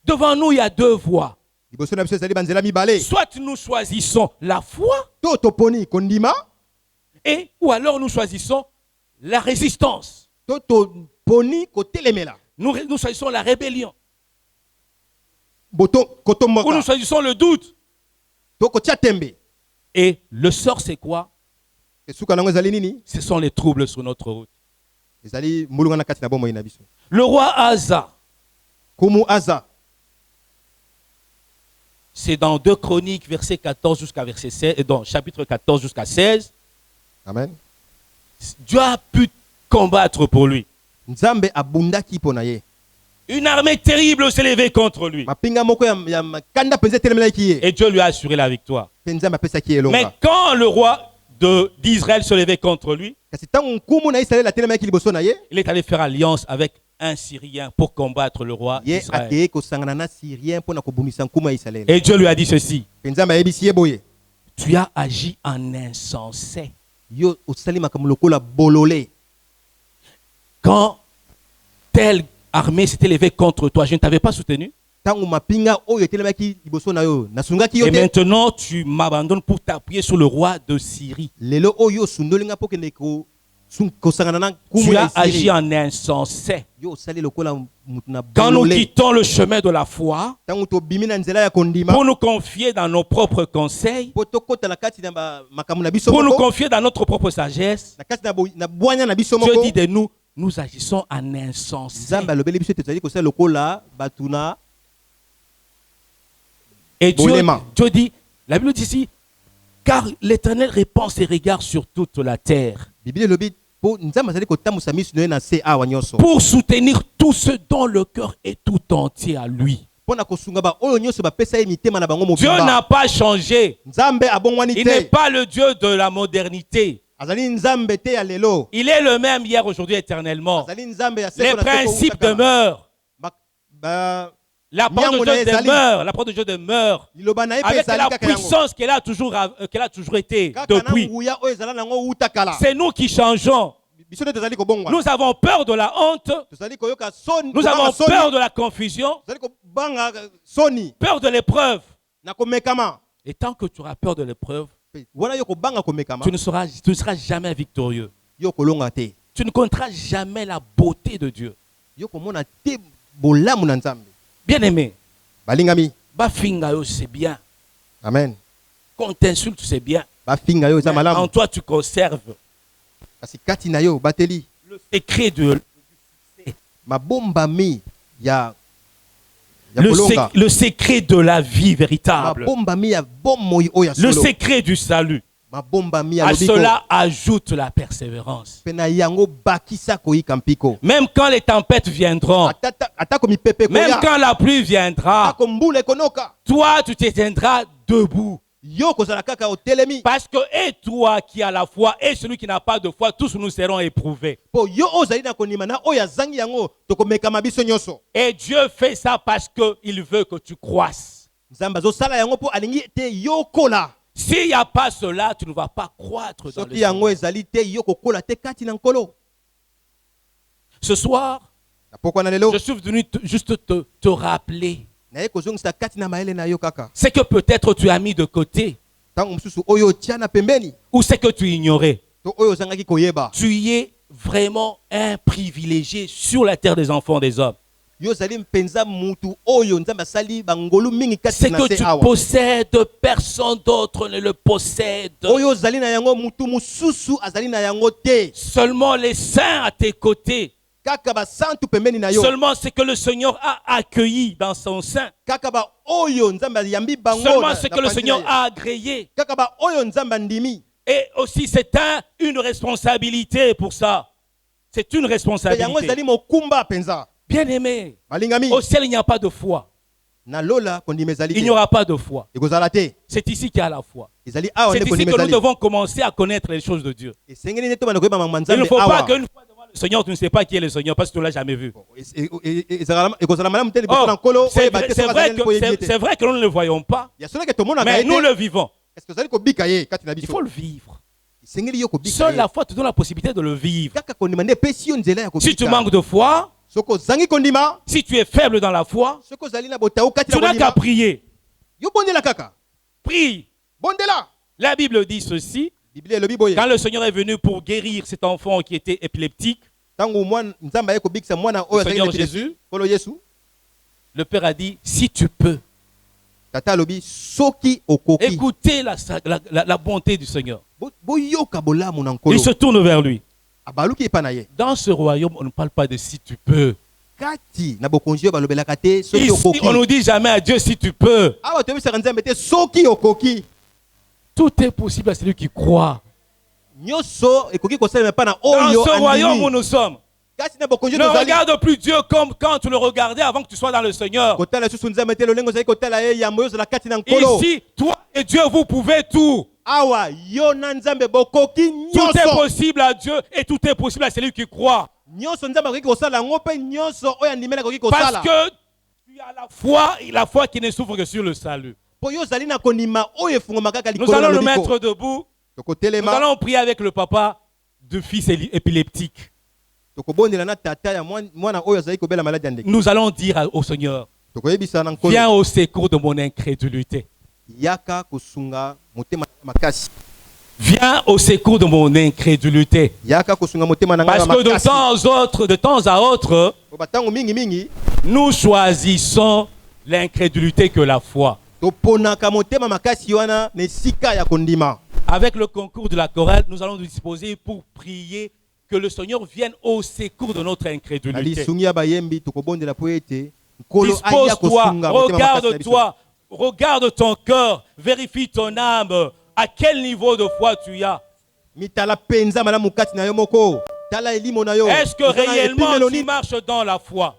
Devant nous, il y a deux voies. Liboso na biso ezali banzela mibale. Soit nous choisissons la foi, To toponi kondima, ou alors nous choisissons la résistance. to toponi kotelemela. Nous choisissons la rébellion. Boto Ou nous kotomboka. choisissons le doute. To kotia tembe. Et le sort, c'est quoi? Esuka nango ezali nini? Ce sont les troubles sur notre route. Ezali mulunga na kati na bomoi na biso. Le roi Asa, Kumu Aza. c'est dans 2 Chroniques, verset 14 jusqu'à verset 16, et dans chapitre 14 jusqu'à 16, Amen. Dieu a pu combattre pour lui. Nzambe abundaki po na ye. Une armée terrible s'est levée contre lui. Mapinga moko ya makanda penza telemela ki ye. Et Dieu lui a assuré la victoire. Pe Nzambe apesa ki elonga. Mais quand le roi d'Israël se levait contre lui, Kasi tango nkumu na Israël la telemela ki liboso na ye, il est allé faire alliance avec un Syrien pour combattre le roi ye d'Israël. akeye kosangana na Syrien po na kobundisa nkumu ya Israël. Et Dieu lui a dit ceci: Pe Nzambe ayebisi ye boye. tu as agi en insensé. Yo osali makambo lokola bolole. Quand telle armée s'était levée contre toi, je ne t'avais pas soutenu. Tango mapinga oyo telemaki liboso na yo, nasungaki yo Et te. maintenant, tu m'abandonnes pour t'appuyer sur le roi de Syrie. Lelo oyo sundolinga po kende ko kosangana na nkumu Tu ya as agi Israël. en insensé. Yo osali lokola mutu na Quand nous bolole. quittons le chemin de la foi Tango to bimi na nzela ya kondima. pour nous confier dans nos propres conseils, Po tokota na kati na makambo na biso pour nous moko. confier dans notre propre sagesse, Na kati na bwanya na biso Dieu moko. dit de nous, nous agissons en insensé. Nzambe alobeli biso te tozali kosala lokola batuna. Et Dieu Bolema. dit, la Bible dit ici, car l'Éternel répand ses regards sur toute la terre Bible lobi po Nzambe azali kotambusa miso na ye na se awa nyonso. pour soutenir tous ceux dont le cœur est tout entier à lui. Po na kosunga ba oyo nyonso bapesa ye mitema na bango Dieu mobimba. n'a pas changé. Nzambe abongwani Il n'est te. pas le Dieu de la modernité. Azali Nzambe te ya lelo. Il est le même hier, aujourd'hui, éternellement. Azali Nzambe ya Les seko na seko principes utakala. demeurent. La parole Nyango de na Dieu ezali. demeure. La parole de Dieu demeure. Liloba na ye pe Avec ezali la kaka yango. puissance qu'elle a toujours été Kaka na depuis. nguya oyo ezala nango utakala. C'est nous qui changeons. Biso te tozali kobongwa. Nous avons peur de la honte. Tozali koyoka soni. Nous avons peur de la confusion. Tozali kobanga soni Peur de l'épreuve. na komekama. Et tant que tu auras peur de l'épreuve, Wana yo kobanga komekama. tu ne seras jamais victorieux. Yo kolonga te. Tu ne connaîtras jamais la beauté de Dieu. Yo komona te bolamu na Nzambe. Bien-aimé, Balingami. bafinga yo, c'est bien. Amen. Qu'on t'insulte, c'est bien. Bafinga yo eza Mais en malamu. toi, tu conserves Kasi kati na yo bateli le secret de mabombami ya kolonga. le secret de la vie véritable. Mabombami ya bomoi oya Le solo. secret du salut. Mabombami ya À lobiko. cela ajoute la persévérance. Pena yango bakisa koyika mpiko. Même quand les tempêtes viendront, Atako mipepe même koya. quand la pluie viendra, Atako mbula ekonoka. toi, tu te tiendras debout. Yo kozala kaka otelemi. Parce que et toi qui as la foi et celui qui n'a pas de foi, tous nous serons éprouvés. Po yo ozali na konima na oya zangi yango tokomekama biso nyonso. Et Dieu fait ça parce qu'il veut que tu croisses. Nzambe azosala yango po alingi te yo kola. S'il n'y a pas cela, tu ne vas pas croître dans le Soki yango Seigneur. ezali te yo kokola te kati na nkolo. Ce soir, Na pokwa na lelo. je suis venu juste te rappeler. Na ye kozongisa kati na maele na yo kaka. C'est que peut-être tu as mis de côté Tango mosusu oyo tia na pembeni. ou c'est que tu ignorais. To oyo ozangaki koyeba. Tu y es vraiment un privilégié sur la terre des enfants des hommes. Yo zali mpenza mutu oyo Nzambe asali bangolu mingi kati C'est na que se tu awa. possèdes, personne d'autre ne le possède. Oyo zali na yango mutu mususu azali na yango te. Seulement les saints à tes côtés. Kaka ba santu pembeni na yo. Seulement ce que le Seigneur a accueilli dans son sein. Kaka ba oyo Nzambe yambi bango. Seulement ce que le Seigneur a agréé. Kaka ba oyo Nzambe ndimi. Et aussi c'est une responsabilité pour ça. C'est une Pe yango responsabilité. zali mokumba penza. Bien-aimé, Balingami. au ciel il n'y a pas de foi. il n'y aura pas de foi. C'est ici qu'il y a la foi. C'est ici que nous devons commencer à connaître les choses de Dieu. Il ne faut pas qu'une fois devant le Seigneur, tu ne sais pas qui est le Seigneur parce que tu ne l'as jamais vu. C'est vrai que nous ne le voyons pas, mais nous le vivons. Il faut le vivre. Seule la foi te donne la possibilité de le vivre. Si tu manques de foi, si tu es faible dans la foi, tu n'as qu'à prier. Prie. La Bible dit ceci. Quand le Seigneur est venu pour guérir cet enfant qui était épileptique, le Seigneur Jésus, le Père a dit, si tu peux. Écoutez la bonté du Seigneur. Il se tourne vers lui. Dans ce royaume, on ne parle pas de si tu peux. Ici, on ne dit jamais à Dieu si tu peux. Tout est possible à celui qui croit. Dans ce royaume où nous sommes, ne regarde plus Dieu comme quand tu le regardais avant que tu sois dans le Seigneur. Ici, toi et Dieu, vous pouvez tout. Tout est possible à Dieu et tout est possible à celui qui croit. Parce que tu as la foi qui ne s'ouvre que sur le salut. Nous allons nous mettre debout. Nous allons prier avec le papa du fils épileptique. Nous allons dire au Seigneur, viens au secours de mon incrédulité. Viens au secours de mon incrédulité. Parce que de temps à autre, nous choisissons l'incrédulité que la foi. Avec le concours de la chorale, nous allons nous disposer pour prier que le Seigneur vienne au secours de notre incrédulité. Dispose-toi, regarde-toi, regarde ton cœur, vérifie ton âme. À quel niveau de foi tu as? Est-ce que réellement tu marches dans la foi?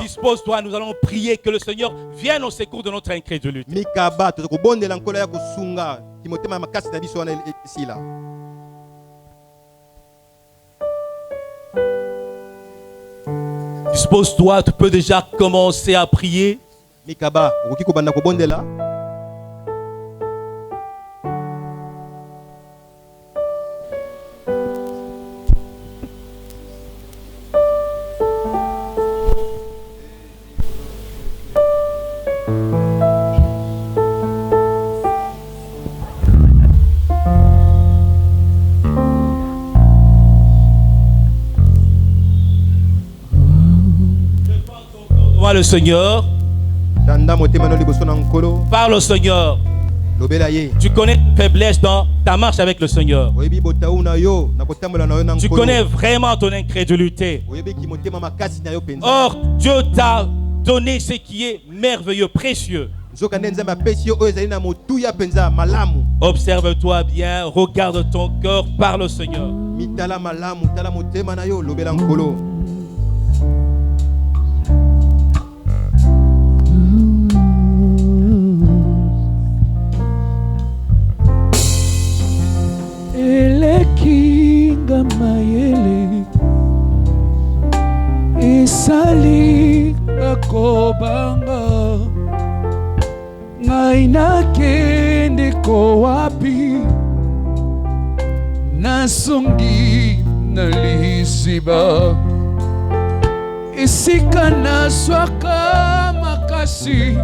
Dispose-toi, nous allons prier que le Seigneur vienne au secours de notre incrédulité. Dispose-toi, tu peux déjà commencer à prier. Le Seigneur, parle au Seigneur. Tu connais ta faiblesse dans ta marche avec le Seigneur. Tu connais vraiment ton incrédulité. Or, Dieu t'a donné ce qui est merveilleux, précieux. Observe-toi bien, regarde ton cœur, parle au Seigneur. Elekinga mayele esali akobanga ngai nakende ko wapi nasungi na lisiba esika naswaka makasi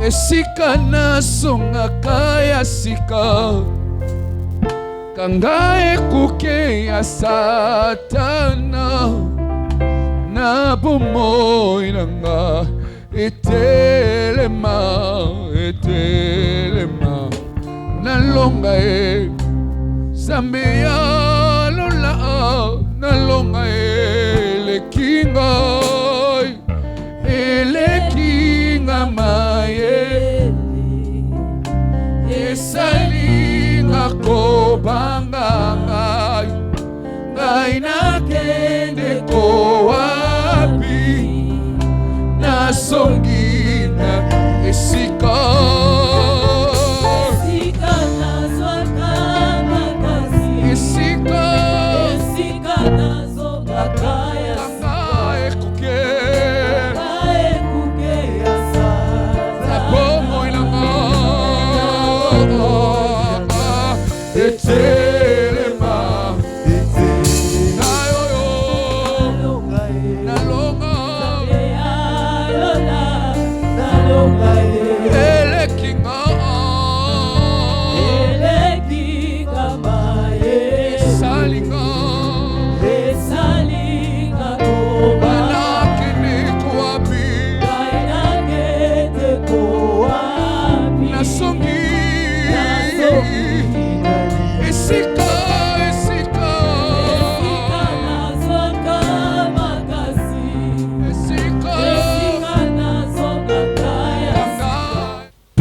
esika nasongaka ya sika kanga ekuke ya satana na bomoi nanga etelema nalonga e zambe ya lola nalonga elekinga maye esalinga kobanga ngai nakende ko wapi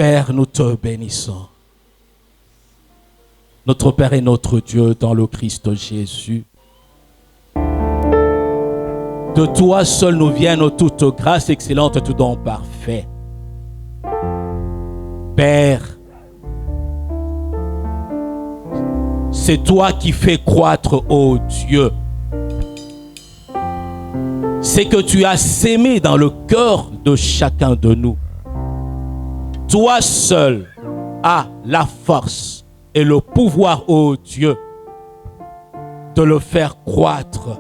Père, nous te bénissons. Notre Père et notre Dieu dans le Christ Jésus. De toi seul nous viennent toute grâce excellente, tout don parfait. Père, c'est toi qui fais croître, ô Dieu, c'est que tu as sémé dans le cœur de chacun de nous. Toi seul as la force et le pouvoir, ô Dieu, de le faire croître.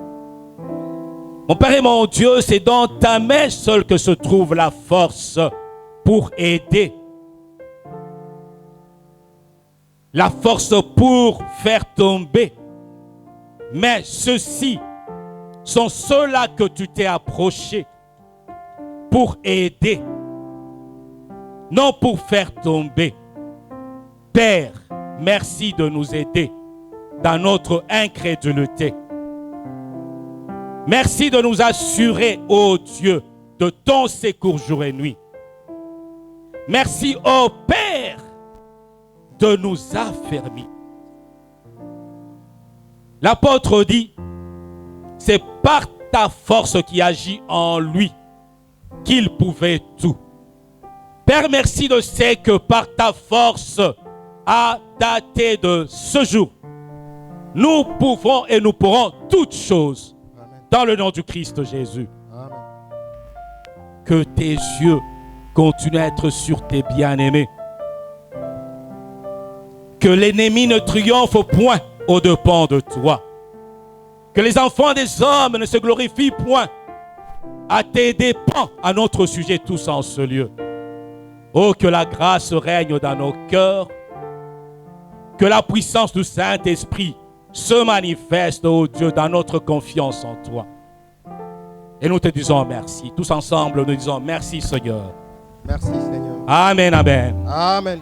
Mon Père et mon Dieu, c'est dans ta main seule que se trouve la force pour aider. La force pour faire tomber. Mais ceux-ci sont ceux-là que tu t'es approché pour aider. Non pour faire tomber. Père, merci de nous aider dans notre incrédulité. Merci de nous assurer, ô Dieu, de ton secours jour et nuit. Merci, ô Père, de nous affermir. L'apôtre dit, c'est par ta force qui agit en lui qu'il pouvait tout. Père, merci de ce que par ta force, à dater de ce jour, nous pouvons et nous pourrons toutes choses. Amen. Dans le nom du Christ Jésus. Amen. Que tes yeux continuent à être sur tes bien-aimés. Que l'ennemi ne triomphe point au-dépens de toi. Que les enfants des hommes ne se glorifient point à tes dépens, à notre sujet tous en ce lieu. Oh, que la grâce règne dans nos cœurs, que la puissance du Saint-Esprit se manifeste, oh Dieu, dans notre confiance en toi. Et nous te disons merci. Tous ensemble, nous disons merci Seigneur. Merci Seigneur. Amen, amen. Amen.